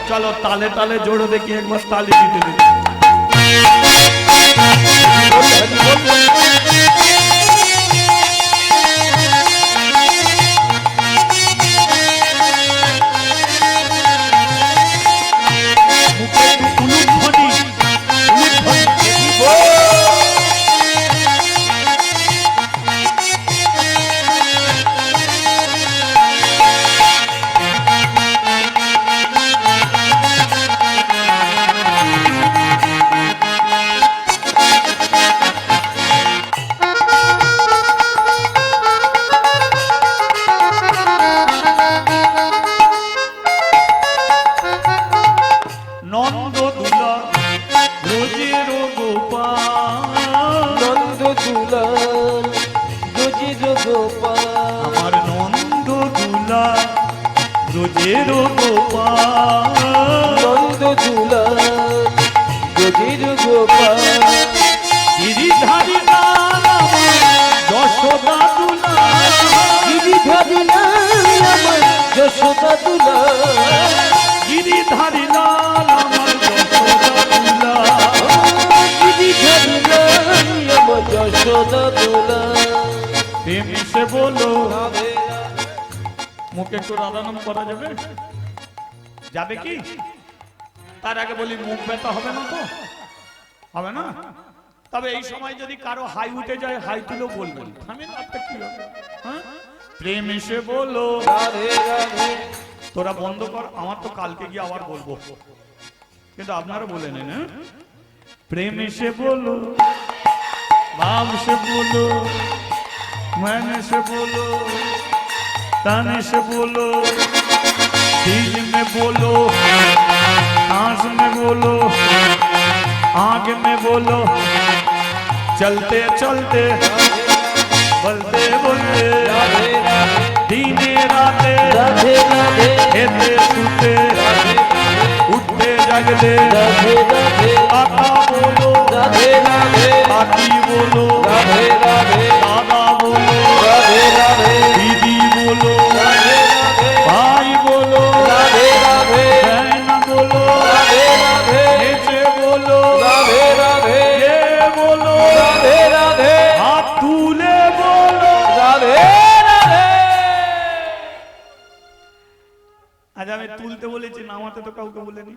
চলো তালে তালে জোড়ো দেখি, একবার তালি দিতে দিই। মুখে একটু রাধা নাম করা যাবে? যাবে কি? তার আগে বলি মুখ ব্যথা হবে না তো? হবে না? তবে এই সময় যদি কারো হাই উঠে যায়, হাই তুলেও বলবেন, থামেন আপনার কি হবে? হ্যাঁ, প্রেম এসে বলো রাধে রাধে। তোরা বন্ধ কর, আমার তো কালকে গিয়ে আবার বলবো, কিন্তু আপনারা বলে নেন। প্রেম এসে বলো, ভাব সে বলো, मैंने से बोलो, ताने से बोलो, चीज में बोलो, सांस में बोलो, आग में बोलो, चलते चलते, बोलते बोलते, दीने राते, खेते सूते, उठते जागते, आका बोलो, आकी बोलो, दादा बोलो, दीदी बोलो, भाई बोलो, बहन बोलो, नीचे बोलो, ये बोलो, हाथ तूले बोलो, আজ আমি তুলতে বলেছি, নামাতে তো কাউকে বলেনি।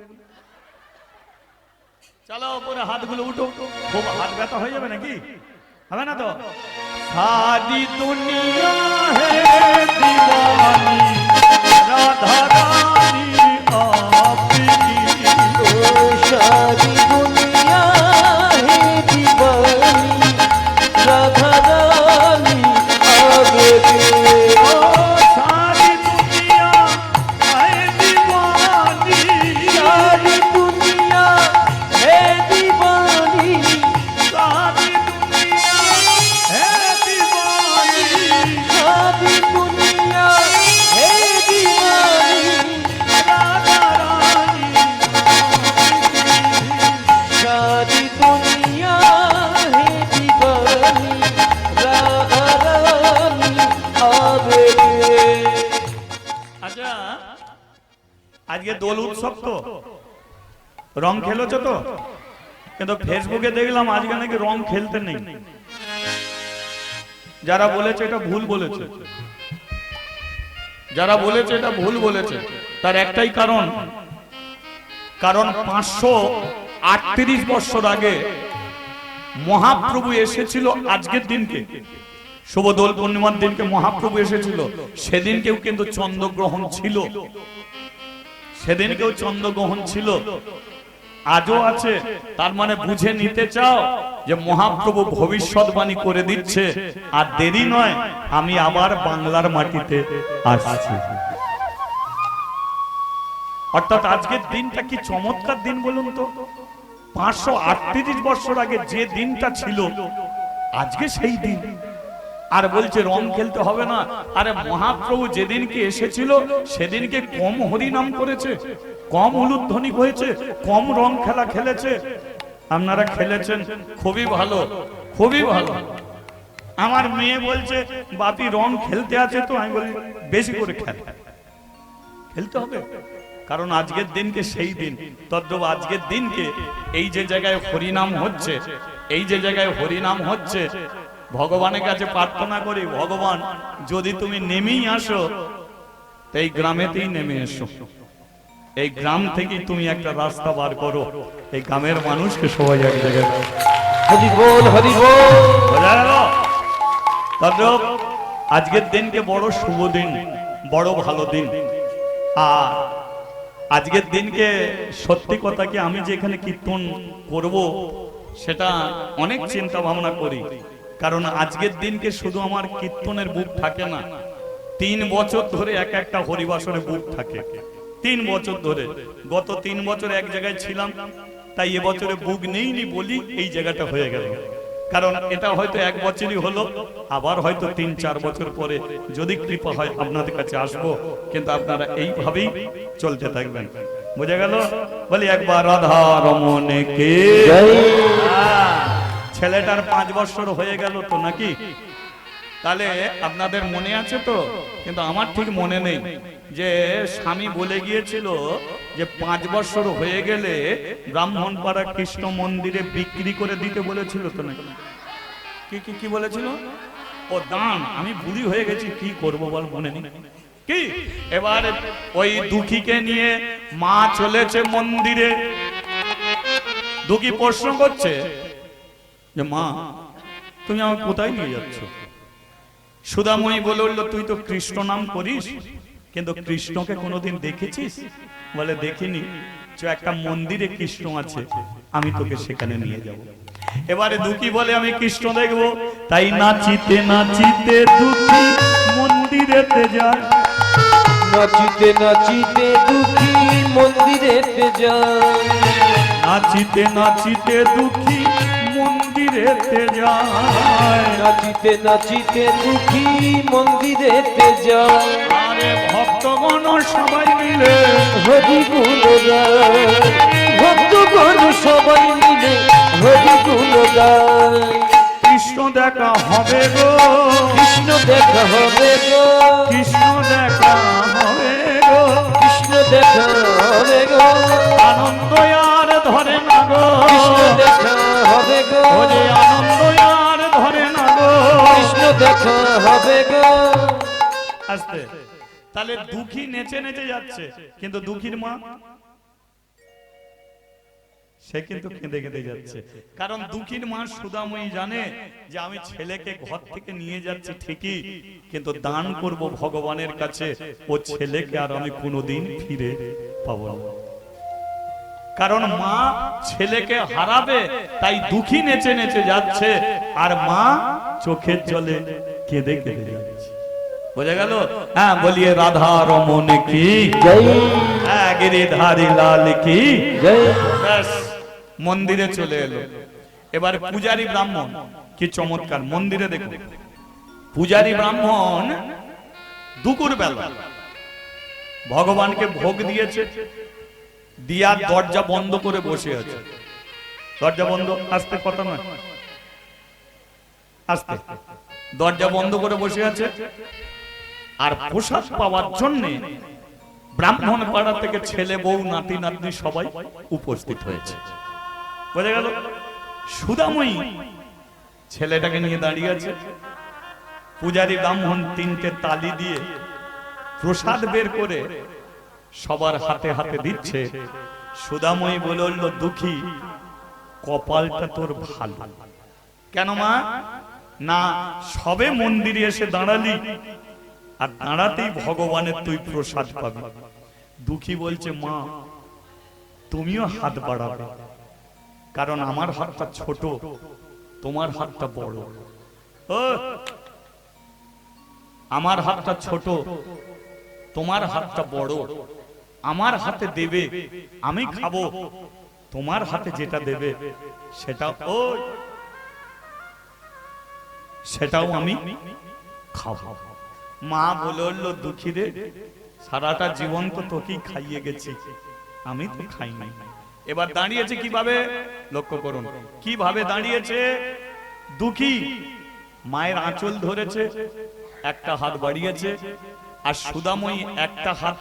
চলো উপরে হাতগুলো উঠো, খুব হাত ব্যথা হয়ে যাবে নাকি? হবে না তো? सारी दुनिया है दीवानी, राधा रानी आपकी। सारी दुनिया है दीवानी, राधा रानी आपकी। सारी दुनिया है दीवानी, सारी दुनिया है दीवानी, सारी दुनिया है दीवानी, सारी दुनिया है दीवानी, राधा रानी सारी दुनिया है दीवानी, राधा रानी आपकी। আচ্ছা, আজকে দোল উৎসব তো, রং খেলেছো তো? কিন্তু ফেসবুকে দেখলাম আজকে নাকি রং খেলতে নেই। যারা বলেছে এটা ভুল বলেছে, যারা বলেছে এটা ভুল বলেছে। তার একটাই কারণ, কারণ 538 বছর আগে মহাপ্রভু এসেছিল আজকের দিনকে, শুভ দোল পূর্ণিমার দিনকে মহাপ্রভু এসেছিল। সেদিনকেও কিন্তু চন্দ্রগ্রহণ ছিল, সেদিনকেও চন্দ্রগ্রহণ ছিল, আজও আছে। তার মানে বুঝে নিতে চাও যে মহাপ্রভু ভবিষ্যৎবাণী করে দিচ্ছে, আর দেরি নয়, আমি আবার বাংলার মাটিতে আসছি। অর্থাৎ আজকের দিনটা কি চমৎকার দিন বলুন তো? 538 বছর আগে যে দিনটা ছিল, আজকে সেই দিন। আর বলছে রং খেলতে হবে না। আরে মহাপ্রভু যেদিনকে এসেছিল সেদিনকে কম হরিনাম করেছে, কম উলুধ্বনি হয়েছে, কম রং খেলা খেলেছে। আপনারা খেলেছেন, খুবই ভালো, খুবই ভালো। আমার মেয়ে বলছে বাপি রং খেলতে আছে, তো আমি বলি বেশি করে খেলতে হবে, কারণ আজকের দিনকে সেই দিন। তদ্রূপ আজকের দিনকে এই যে জায়গায় হরিনাম হচ্ছে, এই যে জায়গায় হরিনাম হচ্ছে, ভগবানের কাছে প্রার্থনা করি, ভগবান যদি তুমি নেমেই আসো, তো এই গ্রামেতেই নেমে এসো, এই গ্রাম থেকেই তুমি একটা রাস্তা বার করো, এই গ্রামের মানুষকে সবাই এক জায়গায়। হরি বল, হরি বল। বোঝা গেল? তদ্রূপ আজকের দিনকে বড় শুভ দিন, বড় ভালো দিন। আর আজকের দিনকে সত্যি কথা কি, আমি যে এখানে কীর্তন করব সেটা অনেক চিন্তা ভাবনা করি, কারণ আজকের দিনকে শুধু আমার কীর্তনের বুক থাকে না, 3 বছর ধরে এক একটা হরিবাসরে বুক থাকে, 3 বছর ধরে। গত 3 বছর এক জায়গায় ছিলাম, তাই এবছরে বুক নেইনি বলি এই জায়গাটা হয়ে গেল। কারণ এটা হয়তো 1 বছরই হলো, আবার হয়তো 3-4 বছর পরে যদি কৃপা হয় আপনাদের কাছে আসবো, কিন্তু আপনারা এইভাবেই চলতে থাকবেন। বুঝে গেল? বলি একবার রাধা রমনে কে। ছেলেটার 5 বছর হয়ে গেল তো নাকি? তাহলে আপনাদের মনে আছে তো? কিন্তু আমার ঠিক মনে নেই যে স্বামী বলে গিয়েছিল যে 5 বছর হয়ে গেলে ব্রাহ্মণপাড়া কৃষ্ণ মন্দিরে বিক্রি করে দিতে বলেছিল তো নাকি? কি বলেছিল? ও দান। আমি বুড়ি হয়ে গেছি, কি করব বল, মনে নেই কি। এবার ওই দুঃখীকে নিয়ে মা চলেছে মন্দিরে। দুঃখী প্রশ্ন করছে যে মা তুমি আমাকে কোথায় নিয়ে যাচ্ছ? সুদাময়ী বলে উঠল তুই তো কৃষ্ণ নাম করিস, কিন্তু কৃষ্ণকে কোনোদিন দেখেছিস? বলে দেখিনি। একটা মন্দিরে কৃষ্ণ আছে, আমি তোকে সেখানে নিয়ে যাব। এবারে দুঃখী বলে আমি কৃষ্ণ দেখবো, তাই নাচিতে নাচিতে দুঃখী মন্দিরেতে যায়। নাচিতে নাচিতে দুঃখী মন্দিরেতে যায়। নাচিতে নাচিতে দুঃখী মন্দিরেতে যায়। নাচিতে নাচিতে দুঃখী মন্দিরেতে যায়। আরে ভক্তগণ সবাই মিলে হরি গুণ গায়। ভক্তগণ সবাই মিলে হরি গুণ গায়। কৃষ্ণ দেখা হবে গো, কৃষ্ণ দেখা হবে গো, কৃষ্ণ দেখা হবে গো, কৃষ্ণ দেখা হবে গো। আনন্দ আর ধরে না গো, কৃষ্ণ দেখা হবে গো। ওরে আনন্দ আর ধরে না গো, কৃষ্ণ দেখা হবে গো। আস্তে। তাহলে দুঃখী নেচে নেচে যাচ্ছে, কিন্তু দুঃখীর মা সে কিন্তু কেঁদে কেঁদে যাচ্ছে। কারণ দুঃখীর মা সুদাময়ী জানে যে আমি ছেলেকে ঘর থেকে নিয়ে যাচ্ছি ঠিকই, কিন্তু দান করব ভগবানের কাছে, ও ছেলেকে আর আমি কোনোদিন ফিরে পাবো না। কারণ মা ছেলেকে হারাবে, তাই দুঃখী নেচে নেচে যাচ্ছে, আর মা চোখের জলে কেঁদে কেঁদে যাচ্ছে। বোঝা গেল? হ্যাঁ, বলিয়ে রাধা রমন কি জয়। হ্যাঁ, গিরিধারী লাল কি জয়। ব্যাস, মন্দিরে চলে এলো। এবার পূজারী ব্রাহ্মণ, কি চমৎকার মন্দিরে দেখুন। পূজারী ব্রাহ্মণ দুপুর বেলা ভগবানকে ভোগ দিয়েছে, দিয়ার দরজা বন্ধ করে বসে আছে। দরজা বন্ধ, আস্তে, কথা নয়, আস্তে। দরজা বন্ধ করে বসে আছে, আর প্রসাদ পাওয়ার জন্য ব্রাহ্মণ পাড়া থেকে ছেলে বউ নাতি নাতনি সবাই উপস্থিত হয়েছে। বোঝা গেল? সুদাময়ী ছেলেটাকে নিয়ে দাঁড়িয়ে আছে। পূজারী ব্রাহ্মণ 3টে তালি দিয়ে প্রসাদ বের করে সবার হাতে হাতে দিচ্ছে। সুদাময়ী বলে উঠল দুঃখী কপালটা তোর ভালো। কেন মা? না, সবে মন্দিরে এসে দাঁড়ালি, আর দাঁড়াতেই ভগবানের তুই প্রসাদ পাবি। দুঃখী বলছে মা তুমিও হাত বাড়াবে, কারণ আমার হাতটা ছোট, তোমার হাতটা বড়। ও, আমার হাতটা ছোট, তোমার হাতটা বড়। আমার হাতে দেবে, আমি খাবো, তোমার হাতে যেটা দেবে সেটা। ও সেটাও আমি খাবো। মা বলল, দুঃখী রে, সারাটা জীবন তো তোকেই খাইয়ে গেছি, আমি তো খাই নাই। এবার দাঁড়িয়েছে কিভাবে লক্ষ্য করুন, কিভাবে দাঁড়িয়েছে। দুঃখী মায়ের আঁচল ধরেছে, একটা হাত বাড়িয়েছে, আর সুদাময়ী একটা হাত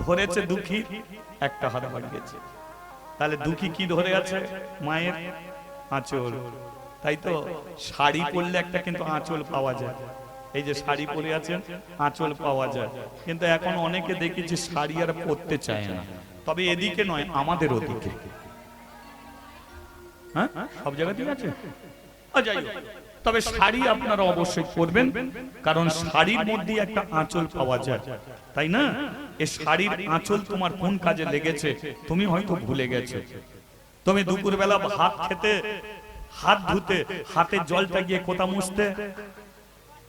ধরেছে, দুঃখী একটা হাত বাড়িয়েছে। তাহলে দুঃখী কি ধরে আছে? মায়ের আঁচল। তাই তো শাড়ি পরলে একটা কিন্তু আঁচল পাওয়া যায়। এই যে শাড়ি পরে আছেন, আঁচল পাওয়া যায়। কিন্তু এখন অনেকে দেখেছি শাড়ি আর পরতে চায় না। তবে এদিকে নয়, আমাদের ওদিকে। হ্যাঁ, সব জায়গাতেই আছে। যাই হোক, তবে শাড়ি আপনারা অবশ্যই পরবেন, কারণ শাড়ির মধ্যে একটা আঁচল পাওয়া যায়, তাই না? এই শাড়ির আঁচল তোমার কোন কাজে লেগেছে তুমি হয়তো ভুলে গেছো। তুমি দুপুরবেলা ভাত খেতে, হাত ধুতে, হাতের জলটা গিয়ে কোথা মুছতে?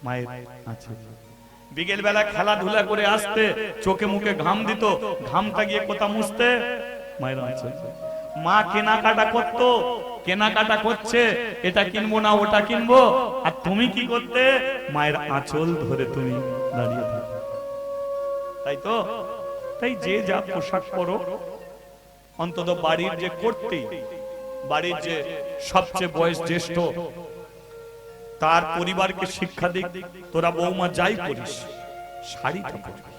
মায়ের আঁচল। বিকেল বেলা খেলাধুলা করে আসতে, চোখে মুখে ঘাম দিত, ঘামটা গিয়ে কোথা মুছতে? মায়ের আঁচল। মা কেনাকাটা করতো, কেনাকাটা করছে, এটা কিনবো না ওটা কিনবো, আর তুমি কি করতে? মায়ের আঁচল ধরে তুমি দাঁড়িয়ে থাকো, তাই তো? তাই যে যা পোশাক পরো, অন্তত বাড়ির যে করতেই, বাড়ির যে সবচেয়ে বয়স জ্যেষ্ঠ, তার পরিবারকে শিক্ষা দিক, তোরা বৌমা যাই করিস শাড়িটা পরবি,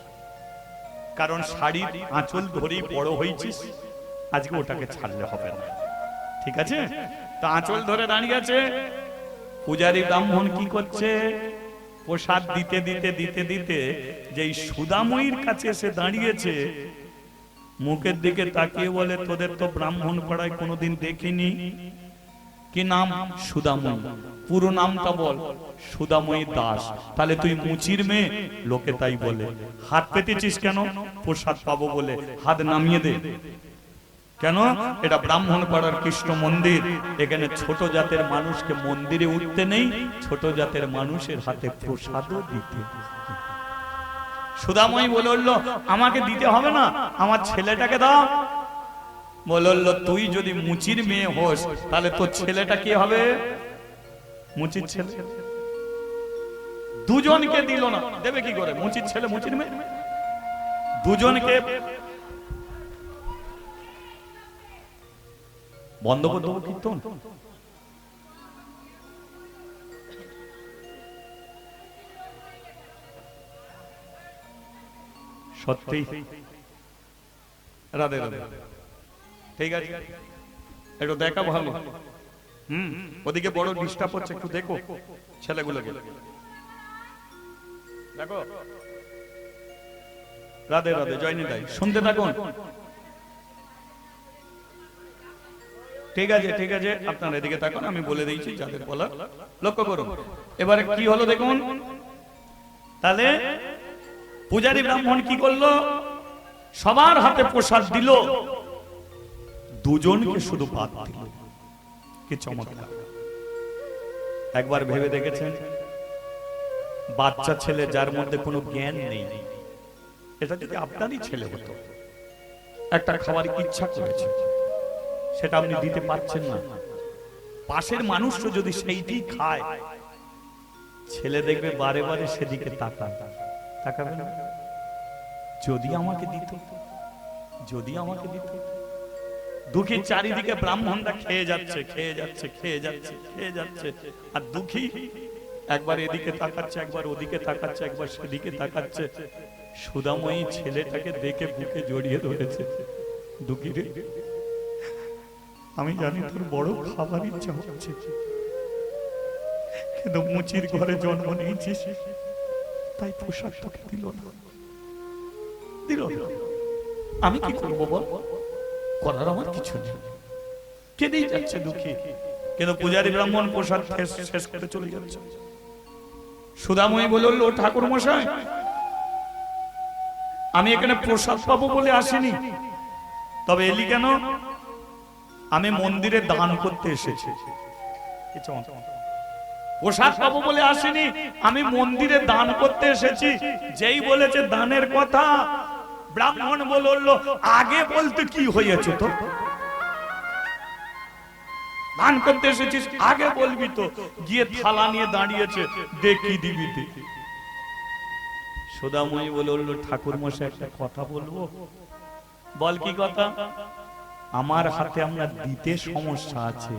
কারণ শাড়ির আঁচল ধরেই বড় হয়েছিস, আজকে ওটাকে ছাড়লে হবে না, ঠিক আছে? তো আঁচল ধরে দাঁড়িয়ে আছে। পূজারী ব্রাহ্মণ কি করছে? প্রসাদ দিতে দিতে দিতে দিতে যেই সুদাময়ীর কাছে এসে দাঁড়িয়েছে, মুখের দিকে তাকিয়ে বলে, তোদের তো ব্রাহ্মণ পাড়ায় কোনোদিন দেখিনি। কি নাম? সুদাময়ী। পুরো নামটা বল। সুদাময়ী দাস। তাহলে তুই মুচির মেয়ে? লোকে তাই বলে। হাত পেতেছিস কেন? প্রসাদ পাবো বলে। হাত নামিয়ে দে। কেন? এটা ব্রাহ্মণ পাড়ার কৃষ্ণ মন্দির, এখানে ছোট জাতের মানুষকে মন্দিরে উঠতে নেই, ছোট জাতের মানুষের হাতে প্রসাদও দিতে। সুদাময়ী বলল, আমাকে দিতে হবে না, আমার ছেলেটাকে দাও। বলল, তুই যদি মুচির মেয়ে হোস, তাহলে তোর ছেলেটা কি হবে? মুচির ছেলে। দুজনকে দিল না, দেবে কি করে? মুচির ছেলে মুচির মেয়ে, দুজনকে বন্ধ করে দেবো কীর্তন। সত্যি রাধে রাধে, ঠিক আছে, একটু দেখা ভালো। ওদিকে বড় ডিস্টার্ব হচ্ছে, একটু দেখো ছেলেগুলোকে, দেখো। রাধে রাধে, জয় নিতাই, শুনতে থাকুন। ঠিক আছে ঠিক আছে, আপনারা এদিকে তাকান, আমি বলে দিয়েছি যাদের বলার, লক্ষ্য করুন। এবারে কি হলো দেখুন। তাহলে পূজারী ব্রাহ্মণ কি করলো? সবার হাতে প্রসাদ দিল, দুজনকে শুধু বাদ দিল। কি চমৎকার! একবার ভেবে দেখেছেন, বাচ্চা ছেলে যার মধ্যে কোনো জ্ঞান নেই, এটা যদি আপনারই ছেলে হতো, একটা খাবার ইচ্ছা করেছে, সেটা আপনি দিতে পারছেন না, পাশের মানুষও যদি সেইটি খায়, ছেলে দেখবে বারে বারে সেদিকে তাকাবে না, যদি আমাকে দিত, যদি আমাকে দিত। দুঃখী চারিদিকে ব্রাহ্মণরা খেয়ে যাচ্ছে খেয়ে যাচ্ছে খেয়ে যাচ্ছে খেয়ে যাচ্ছে, আর দুঃখী একবার এদিকে তাকাচ্ছে, একবার ওদিকে তাকাচ্ছে, একবার সেদিকে তাকাচ্ছে। সুদাময়ী ছেলেটাকে দেখে বুকে জড়িয়ে ধরেছে। দুঃখী রে, আমি জানি তোর বড় খাবার ইচ্ছা হচ্ছে, কিন্তু মুচির ঘরে জন্ম নিয়েছিস, তাই পোশাক তোকে দিল না, দিল না। আমি কি করবো বল? করার আমার কিছু নেই। কেঁদেই যাচ্ছে দুঃখী, কিন্তু পূজারী ব্রাহ্মণ প্রসাদ শেষ করে চলে যাচ্ছে। সুদাময়ী বলল, ঠাকুর মশাই, আমি এখানে প্রসাদ পাবো বলে আসিনি, তবে এলি কেন? আমি মন্দিরে দান করতে এসেছি। প্রসাদ পাবো বলে আসিনি, আমি মন্দিরে দান করতে এসেছি। যেই বলেছে দানের কথা, ব্রাহ্মণ বলল, আগে বলতে কি হয়েছে তো? দান করতে এসেছিস আগে বলবি তো। গিয়ে থালা নিয়ে দাঁড়িয়েছে, দেখি দিবি দেখি। সুধাময়ী বলল, ঠাকুর মশাই একটা কথা বলবো। বল কি কথা? আমার হাতে আমরা দিতে সমস্যা আছে,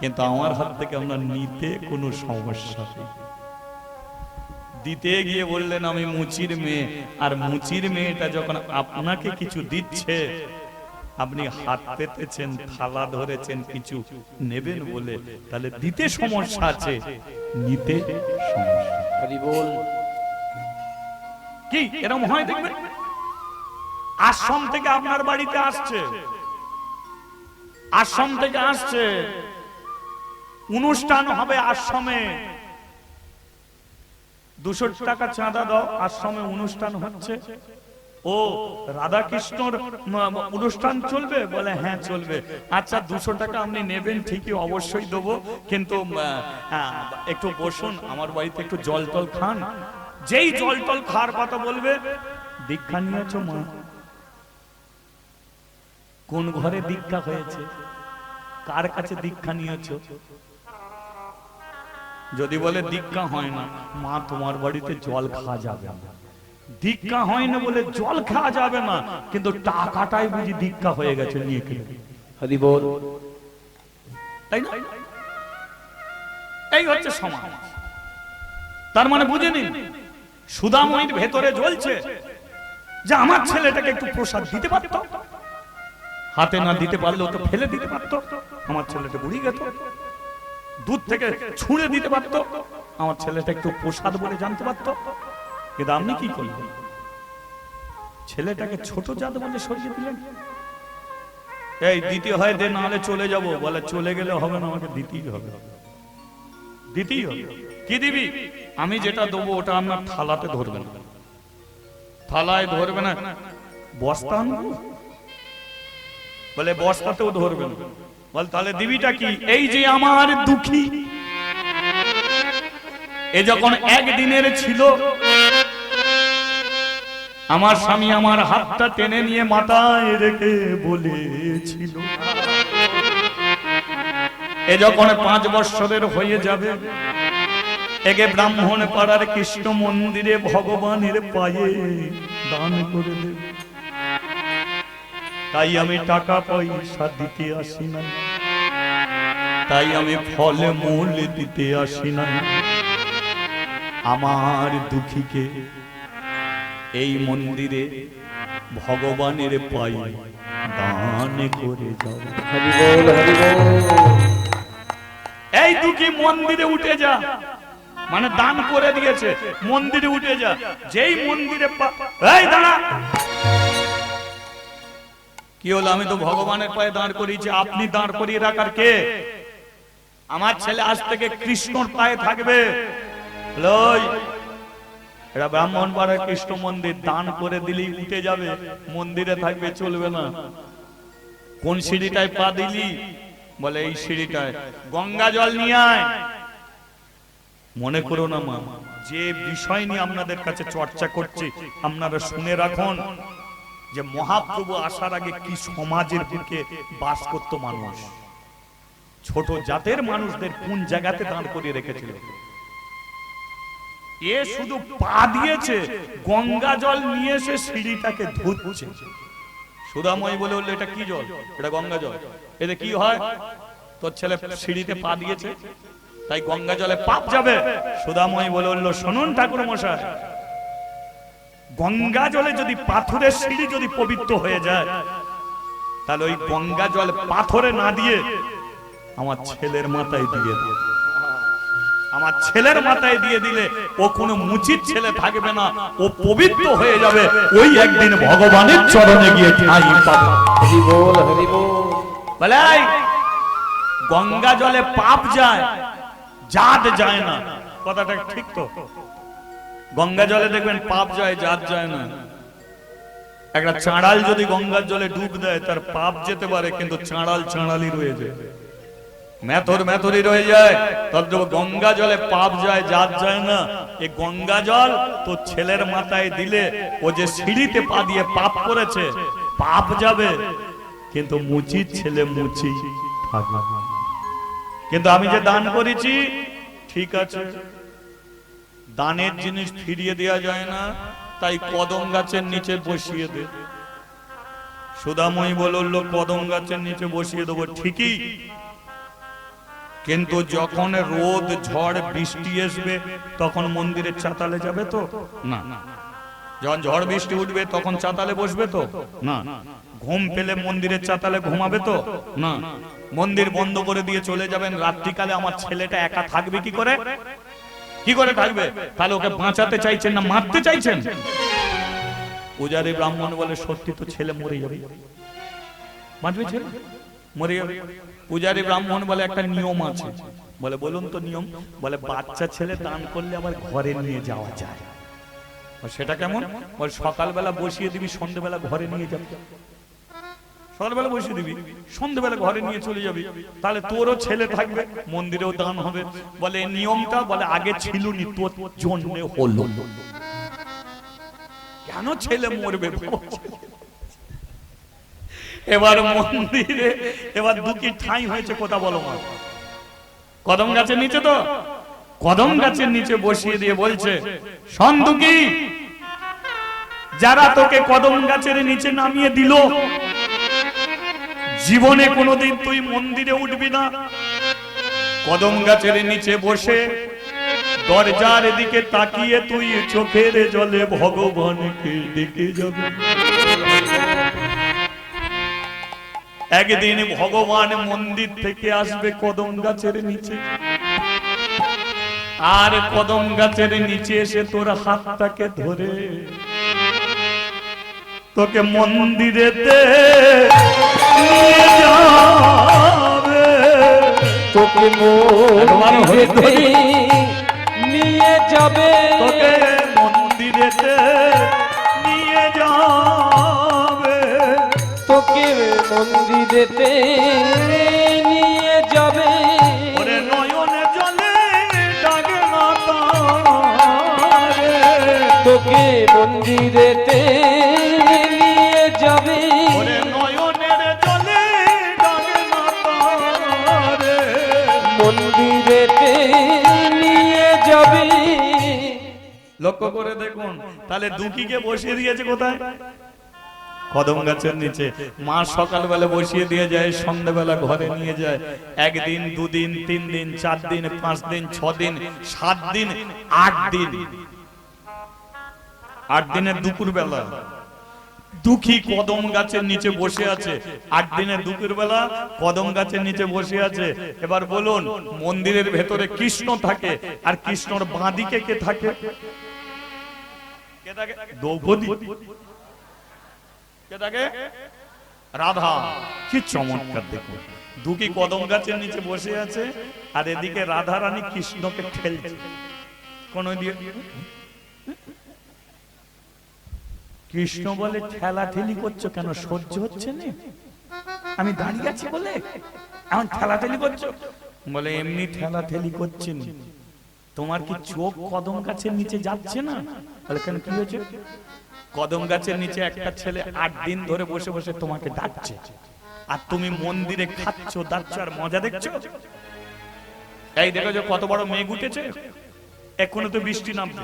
কিন্তু আমার হাত থেকে আমরা নিতে কোনো সমস্যা নেই। দিতে গিয়ে বললেন, আমি মুচির মেয়ে, আর মুচির মেয়েটা যখন আপনাকে কিছু দিচ্ছে, আপনি হাত পেতেছেন, থালা ধরেছেন, কিছু নেবেন বলে, তাহলে দিতে সমস্যা আছে, নিতে সমস্যা। হরি বল। কি এরকম হয় দেখবেন? আশ্রম থেকে আপনার বাড়িতে আসছে, আশ্রম থেকে আসছে, অনুষ্ঠান হবে আশ্রমে, 200 টাকা চাঁদা দাও, আশ্রমে অনুষ্ঠান হচ্ছে। ও রাধা কৃষ্ণর অনুষ্ঠান চলবে? বলে হ্যাঁ চলবে। আচ্ছা 200 টাকা আপনি নেবেন ঠিকই, অবশ্যই দেবো, কিন্তু একটু বসুন, আমার বাড়িতে একটু জল টল খান। যেই জল টল খাওয়ার কথা বলবে, দীক্ষা নিয়েছো মা? কোন ঘরে দীক্ষা হয়েছে? কার কাছে দীক্ষা নিয়েছো? যদি বলে দীক্ষা হয় না, মা তোমার বাড়িতে জল খাওয়া যাবে না। দীক্ষা হয় না বলে জল খাওয়া যাবে না, কিন্তু টাকাটাই বুঝি দীক্ষা হয়ে গেছে, নিয়ে খেলে। হরি বল। তাই না? এই হচ্ছে সমাজ। তার মানে বুঝে নিন, সুধাময়ীর ভেতরে জ্বলছে যে আমার ছেলেটাকে একটু প্রসাদ দিতে পারতো, হাতে না দিতে পারলেও তো ফেলে দিতে পারতো, আমার ছেলেটা বুড়ি গেত, দুধ থেকে ছুঁড়ে দিতে পারতো, আমার ছেলেটা একটু প্রসাদ বলে জানতে পারতো। কিন্তু আপনি কি করলেন? ছেলেটাকে ছোট জাত বলে সরিয়ে দিলেন। এই দিতে হয় দে, নাহলে চলে যাব। বলে চলে গেলে হবে না, আমাকে দিতেই হবে, দিতেই হবে। কি দিবি? আমি যেটা দেবো ওটা আপনার থালাতে ধরবে না, থালায় ধরবে না, বস্তা আনবো? বলে বস্তাতেও ধরবে না। বল তাহলে দিবিটা কি? এই যে আমার দুঃখী, এ যখন একদিনের ছিল, আমার স্বামী আমার হাতটা টেনে নিয়ে মাথায় রেখে বলেছিল, এ যখন 5 বৎসরের হয়ে যাবে, একে ব্রাহ্মণ পাড়ার কৃষ্ণ মন্দিরে ভগবানের পায়ে দান করে দেবে। তাই আমি টাকা পয়সা দিতে আসি না, তাই আমি ফলে মূল দিতে আসি না, আমার দুঃখীকে এই মন্দিরে ভগবানের পায়ে দান করে যাও। হরি বল, হরি বল। এই দুঃখী মন্দিরে উঠে যা, মানে দান করে দিয়েছে, মন্দিরে উঠে যা। যেই মন্দিরে এই দাঁড়া, কি হলো? আমি তো ভগবানের পায়ে দাঁড় করিয়েছি, আপনি দাঁড় করিয়ে রাখার কে? আমার ছেলে আজ থেকে কৃষ্ণর পায়ে থাকবে। লই, এটা ব্রাহ্মণ পাড়ার কৃষ্ণ মন্দির, দান করে দিলেই উঠে যাবে, মন্দিরে থাকবে, চলবে না। কোন সিঁড়িটায় পা দিলি? বলে এই সিঁড়িটায়। গঙ্গা জল নিয়ে আয়। মনে করো না মা, যে বিষয় নিয়ে আপনাদের কাছে চর্চা করছি আপনারা শুনে রাখুন, যে মহাপ্রভু আসার আগে কি সমাজের বুকে বাস করত মানুষ, ছোট জাতের মানুষদের কোন জায়গাতে দাঁড় করিয়ে রেখেছিল। এ শুধু পা দিয়েছে, গঙ্গা জল নিয়ে এসে সিঁড়িটাকে ধুচ্ছে। সুধাময়ী বলে বললো, এটা কি জল? এটা গঙ্গা জল। এতে কি হয়? তোর ছেলে সিঁড়িতে পা দিয়েছে, তাই গঙ্গা জলে পাপ যাবে। সুধাময়ী বলে বললো, শুনুন ঠাকুর মশাই, গঙ্গা জলে যদি পাথরের সিঁড়ি যদি পবিত্র হয়ে যায়, তাহলে ওই গঙ্গা জল পাথরে না দিয়ে আমার ছেলের মাথায় দিয়ে দিও। আমার ছেলের মাথায় দিয়ে দিলে ও কোনো মুচিত ছেলে থাকবে না, ও পবিত্র হয়ে যাবে। ওই একদিন ভগবানের চরণে গিয়ে ঠাঁই পাবে। হরি বল, হরি বল। বলে গঙ্গা জলে পাপ যায়, জাত যায় না। কথাটা ঠিক তো? গঙ্গা জলে দেখবেন পাপ যায়, জাত যায় না। একটা চাঁড়াল যদি গঙ্গার জলে ডুব দেয়, তার পাপ যেতে পারে, কিন্তু চাঁড়াল চাঁড়ালি রয়ে যায়, মেথর মেথরি রয়ে যায়। তবে গঙ্গা জলে পাপ যায়, জাত যায় না। এই গঙ্গা জল তো ছেলের মাথায় দিলে, ও যে সিঁড়িতে পা দিয়ে পাপ করেছে, পাপ যাবে, কিন্তু মুচির ছেলে মুচি থাকে। কিন্তু আমি যে দান করেছি ঠিক আছে, দানের জিনিস ফিরিয়ে দেওয়া যায় না, তাই কদম গাছের নিচে বসিয়ে দে। সুদাময়ী বলল কদম গাছের নিচে বসিয়ে দেবো ঠিকই, কিন্তু যখন রোদ ঝড় বৃষ্টি আসবে তখন মন্দিরের চাতালে যাবে তো না, যখন ঝড় বৃষ্টি উঠবে তখন চাতালে বসবে তো না, ঘুম পেলে মন্দিরের চাতালে ঘুমাবে তো না, মন্দির বন্ধ করে দিয়ে চলে যাবেন, রাত্রিকালে আমার ছেলেটা একা থাকবে কি করে, কি করে থাকবে? তাহলে ওকে বাঁচাতে চাইছেন না মারতে চাইছেন? পূজারী ব্রাহ্মণ বলে সত্যি তো, ছেলে মরে যাবে, বাঁচবে ছেলে, মরে যাবে। পূজারী ব্রাহ্মণ বলে একটা নিয়ম আছে। বলে বলুন তো নিয়ম? বলে বাচ্চা ছেলে দান করলে আবার ঘরে নিয়ে যাওয়া যায়। সেটা কেমন? বলে সকালবেলা বসিয়ে দিবি, সন্ধ্যেবেলা ঘরে নিয়ে যাবি। সকালবেলা বসিয়ে দিবি, সন্ধ্যেবেলা ঘরে নিয়ে চলে যাবি, তাহলে তোরও ছেলে থাকবে, মন্দিরেও দান হবে। বলে এই নিয়মটা বলে আগে ছিল নি, তোর জন্য হলো। কেন ছেলে মরবে? এবার মন্দিরে এবার দুটি ঠাঁই হয়েছে, কথা বলো মা। কদম গাছের নিচে তো, কদম গাছের নিচে বসিয়ে দিয়ে বলছে শোন দুকি, যারা তোকে কদম গাছের নিচে নামিয়ে দিল, জীবনে কোনোদিন তুই মন্দিরে উঠবি না। কদম গাছের নিচে বসে দরজার দিকে তাকিয়ে তুই চোখের জলে ভগবানকে ডেকে যাবে। একদিন ভগবান মন্দির থেকে আসবে কদম গাছের নিচে, আর কদম গাছের নিচে এসে তোর হাতটাকে ধরে তোকে মন্দিরেতে নিয়ে যাবে, তোকে মন্দিরেতে নিয়ে যাবে, তোকে মন্দিরেতে নিয়ে যাবে, তোকে মন্দিরেতে নিয়ে যাবে। ওরে নয়নে জলে ডাকে না তারে, তোকে মন্দিরেতে নিয়ে যাবে, ওরে নয়নের জলে ডাকে না তারে, মন্দিরেতে নিয়ে যাবে। লক্ষ্য করে দেখুন, তাহলে দুকিকে বসিয়ে দিয়েছে কোথায়? কদম গাছের নিচে। মা সকালবেলা বসিয়ে দিয়ে যায়, সন্ধ্যাবেলা ঘরে নিয়ে যায়। একদিন, দুদিন, 3 দিন, 4 দিন, 5 দিন, 6 দিন, 7 দিন, 8 দিন। 8 দিনের দুপুর বেলা দুঃখী কদম গাছের নিচে বসে আছে। 8 দিনের দুপুর বেলা কদম গাছের নিচে বসে আছে। এবার বলুন, মন্দিরের ভেতরে কৃষ্ণ থাকে, আর কৃষ্ণর বাঁদিকে কে থাকে? কে থাকে? দ্রৌপদী। কে থাকে? রাধা। কি চমৎকার দেখুন, দুঃখী কদম গাছের নিচে বসে আছে, আর এদিকে রাধা রানী কৃষ্ণকে ঠেলছে কোন দিয়ে। কৃষ্ণ বলে ঠেলাঠেলি করছো কেন? সহ্য হচ্ছে না? আমি দাঁড়িয়ে আছি বলে এখন ঠেলাঠেলি করছো? বলে এমনি ঠেলাঠেলি করছেন, তোমার কি চোখ কদম গাছের নিচে যাচ্ছে না? বলে কেন, কি হয়েছে? কদম গাছের নিচে একটা ছেলে 8 দিন ধরে বসে বসে তোমাকে ডাকছে, আর তুমি মন্দিরে খাচ্ছ, দাচ্ছ, আর মজা দেখছো। এই দেখো যে কত বড় মেঘ উঠেছে, এখনো তো বৃষ্টি নামবে,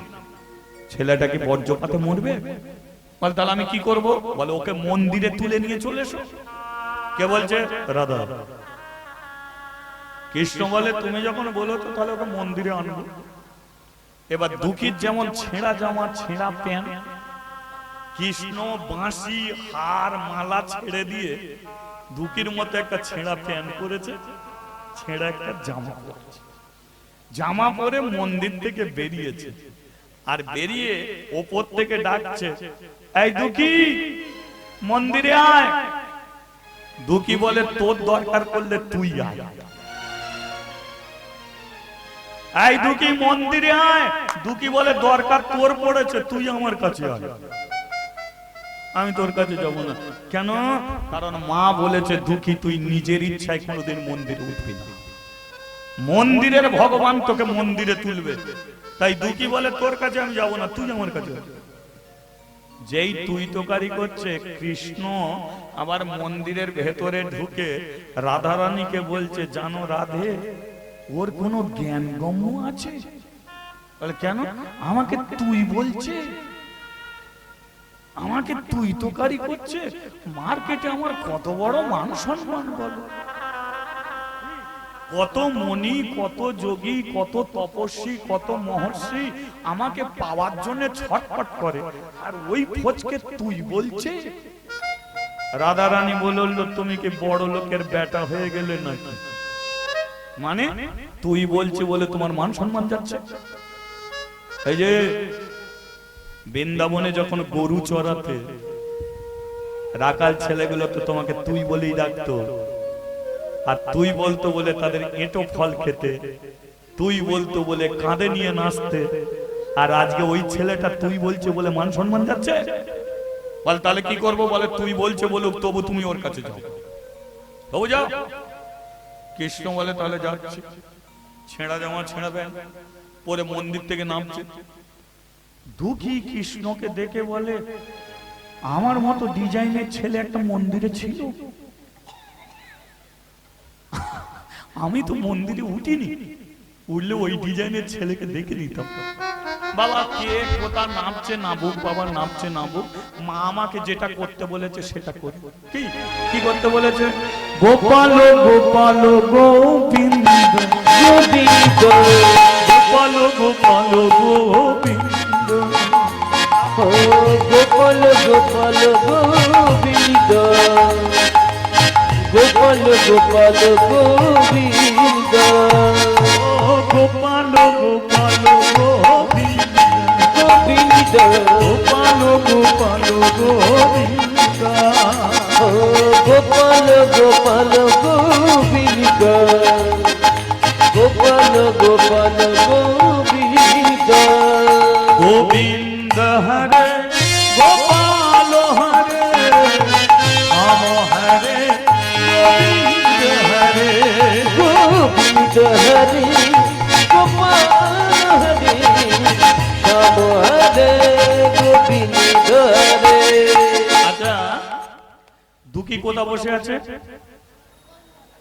ছেলেটা কি বজ্রপাতে মরবে? বলে তাহলে আমি কি করব? বলে ওকে মন্দিরে তুলে নিয়ে চলে এসো। কে বলছে? রাধা। কৃষ্ণ বলে তুমি যখন বলো তো তাহলে ওকে মন্দিরে আনবো। এবার দুঃখীর যেমন ছেঁড়া জামা, ছেঁড়া প্যান্ট, কৃষ্ণ বাঁশি, হার, মালা ছেড়ে দিয়ে দুঃখীর মতো একটা ছেঁড়া প্যান্ট পরেছে, ছেঁড়া একটা জামা পরেছে। জামা পরে মন্দির থেকে বেরিয়েছে, আর বেরিয়ে ওপর থেকে ডাকছে, এই দুঃখী মন্দিরে আয়। দুঃখী বলে তোর দরকার করলে তুই আয়। এই দুঃখী মন্দিরে আয়। দুঃখী বলে দরকার তোর পড়েছে, তুই আমার কাছে আয়। আমি তোর কাছে যাব না। কেন? কারণ মা বলেছে দুঃখী তুই নিজের ইচ্ছায় কোনোদিন মন্দিরে উঠবি না, মন্দিরের ভগবান তোকে মন্দিরে তুলবে। তাই দুঃখী বলে তোর কাছে আমি যাব না, তুই আমার কাছে। যেই তুই তোকারি করছে কৃষ্ণ আবার মন্দিরের ভেতরে ঢুকে রাধারানীকে বলছে, জানো রাধে, ওর কোনো জ্ঞান গম্য আছে? বলে কেন? আমাকে তুই বলছে, আমাকে তুই তোকারি করছে, মার্কেটে আমার কত বড় মান সম্মান বলো। কত মনি, কত যোগী, কত তপস্বী, কত মহর্ষি আমাকে পাওয়ার জন্য ছটফট করে, আর ওই ফোজকে তুই বলছে। রাধারানী বলল, তুমি কি বড় লোকের বেটা হয়ে গেলে নাকি? মানে তুই বলছে বলে তোমার মান সম্মান যাচ্ছে? এই যে বৃন্দাবনে যখন গরু চড়াতে রাখাল ছেলেগুলো তো তোমাকে তুই বলেই ডাকতো, আর তুই বলতো বলে তাদের এঁটো ফল খেতে, তুই বলতো বলে কাঁধে নিয়ে নাচতে, আর আজকে ওই ছেলেটা তুই বলছে বলে মান সম্মান যাচ্ছে। বল তাহলে কি করব? বলে তুই বলছে বলুক, তবু তুমি ওর কাছে যাও, তবু যাও। কৃষ্ণ বলে তাহলে যাচ্ছি। ছেঁড়া জামা ছেঁড়া প্যান্ট পরে মন্দির থেকে নামছে। দুঃখী কৃষ্ণকে দেখে বলে, আমার মতো ডিজাইনের ছেলে একটা মন্দিরে ছিল, আমি তো মন্দিরে উঠিনি, উঠলে ওই ডিজাইনের ছেলেকে দেখে নিতাম। বাবা কে কোথা নামছে নাবুক, বাবা নামছে নাবুক, মা আমাকে যেটা করতে বলেছে সেটা করি। কি কি করতে বলেছে? গোপাল গোপাল গোবিন্দ গোবিন্দ, গোপাল গোপাল গোবিন্দ, ও গোপাল গোপাল গোবিন্দ, গোপাল গোপাল গোবিন্দ, ও গোপাল গোপাল গোবিন্দ, গোবিন্দ, গোপাল গোপাল গোবিন্দ, ও গোপাল গোপাল গোবিন্দ, গোপাল গোপাল গোবিন্দ, গোবিন্দ হরে গোপাল হরে রাম হরে গোবিন্দ হরে, গোবিন্দ হরে গোপাল হরে রাম হরে গোবিন্দ হরে। আচ্ছা, দুঃখী কোথা বসে আছে?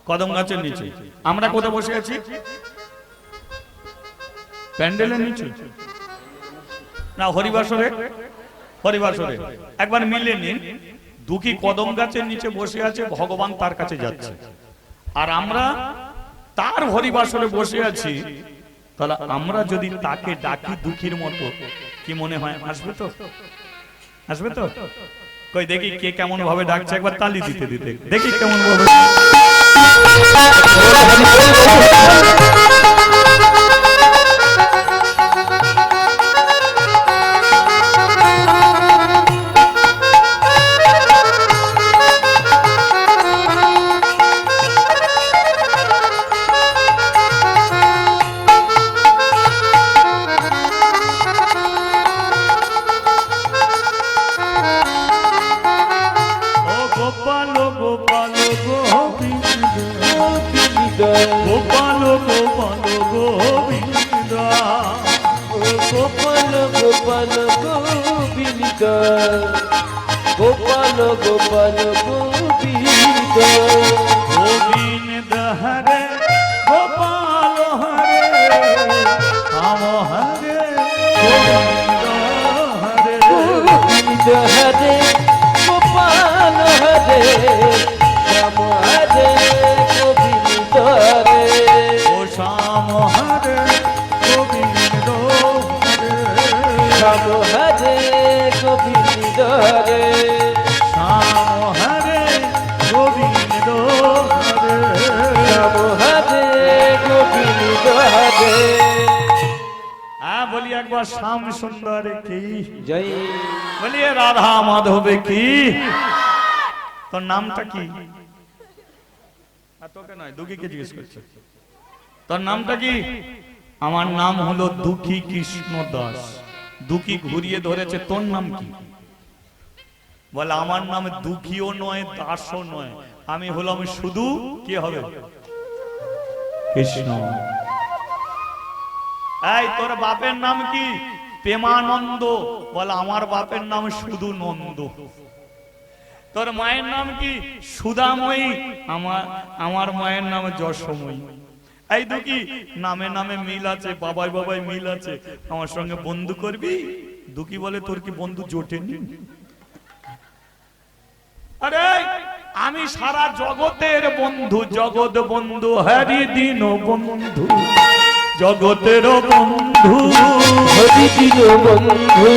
কদম গাছের নিচে। আমরা কোথা বসে আছি? প্যান্ডেলের নিচে না হরিবাসরে? হরিবাসরে। একবার মিলে নিন, দুঃখী কদম গাছের নিচে বসে আছে, ভগবান তার কাছে যাচ্ছে, আর আমরা তার হরিবাসরে বসে আছি। তাহলে আমরা যদি তাকে ডাকি দুঃখীর মতো, কি মনে হয় আসবে তো? আসবে তো? কই দেখি কে কেমন ভাবে ডাকছে, একবার তালি দিতে দিতে দেখি কেমন ভাবে। গোপাল গোপাল গোবিন্দ, গোপাল গোপাল গোবিন্দ, গোপাল গোপাল গোবিন্দ, গোপাল গোপাল গোবিন্দ, গোবিন্দ হরে গোপাল হরে রাম হরে গোবিন্দ হরে, গোবিন্দ হরে গোপাল হরে রাম হরে গোবিন্দ হরে, ও শ্যাম হরে গোবিন্দ হরে, রাম হরে গোবিন্দ হরে, শ্যাম হরে গোবিন্দ হরে, রাম হরে গোবিন্দ হরে। বলি একবার শ্যাম সুন্দর কি জয়, বলিয়ে রাধা মাধবে কি। তোর নামটা কি? তোকে নয়, দুঃখীকে জিজ্ঞেস করছে তোর নামটা কি? আমার নাম হলো দুঃখী কৃষ্ণ দাস। দুঃখী ঘুরিয়ে ধরেছে, তোর নাম কি? বলে আমার নাম দুঃখীও নয় দাসও নয়, আমি হলাম শুধু কি হবে কৃষ্ণ। এই তোর বাপের নাম কি? প্রেমানন্দ বলে আমার বাপের নাম শুধু নন্দ। তোর মায়ের নাম কি? সুধাময়ী। আমার মায়ের নাম যশোময়ী। এই দুকি নামে নামে মিল আছে, বাবাই বাবাই মিল আছে, আমার সঙ্গে বন্ধু করবি? দুকি বলে তোর কি বন্ধু জোটেনি? আরে আমি সারা জগতের বন্ধু, জগৎ বন্ধু, হরি দিন বন্ধু, জগতের বন্ধু, হরি দিন বন্ধু,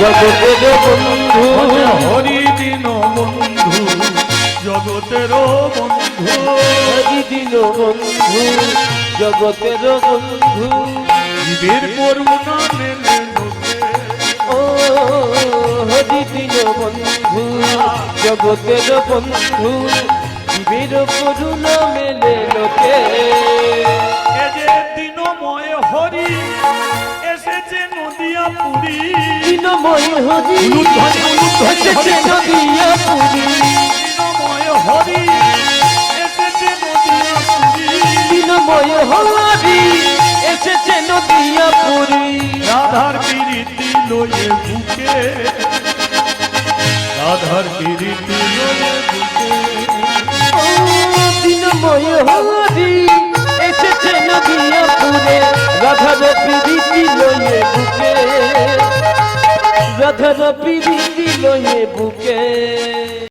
জগতের বন্ধু, হরি দিন বন্ধু, জগতের বন্ধু, হরি দিন বন্ধু, জগতের বন্ধু। জীবের করুণা মেলে লোকে, ও হরি দিন বন্ধু, জগতের বন্ধু, জীবের করুণা মেলে লোকে। এ যে দিনময় হরি এসেছে নদিয়া পুরী, দিনময় হরি এসেছে নদিয়া পুরী, দিনময় হরি এসেছে নদিয়া পুরী, দিনময় হরি এসেছে নদিয়া পুরী। রাধার প্রীতি লয়ে বুকে, রাধার প্রীতি লয়ে বুকে, ও দিনময় হরি এসেছে নদিয়া পুরে, রাধার প্রীতি লয়ে বুকে, রাধার প্রীতি লয়ে বুকে।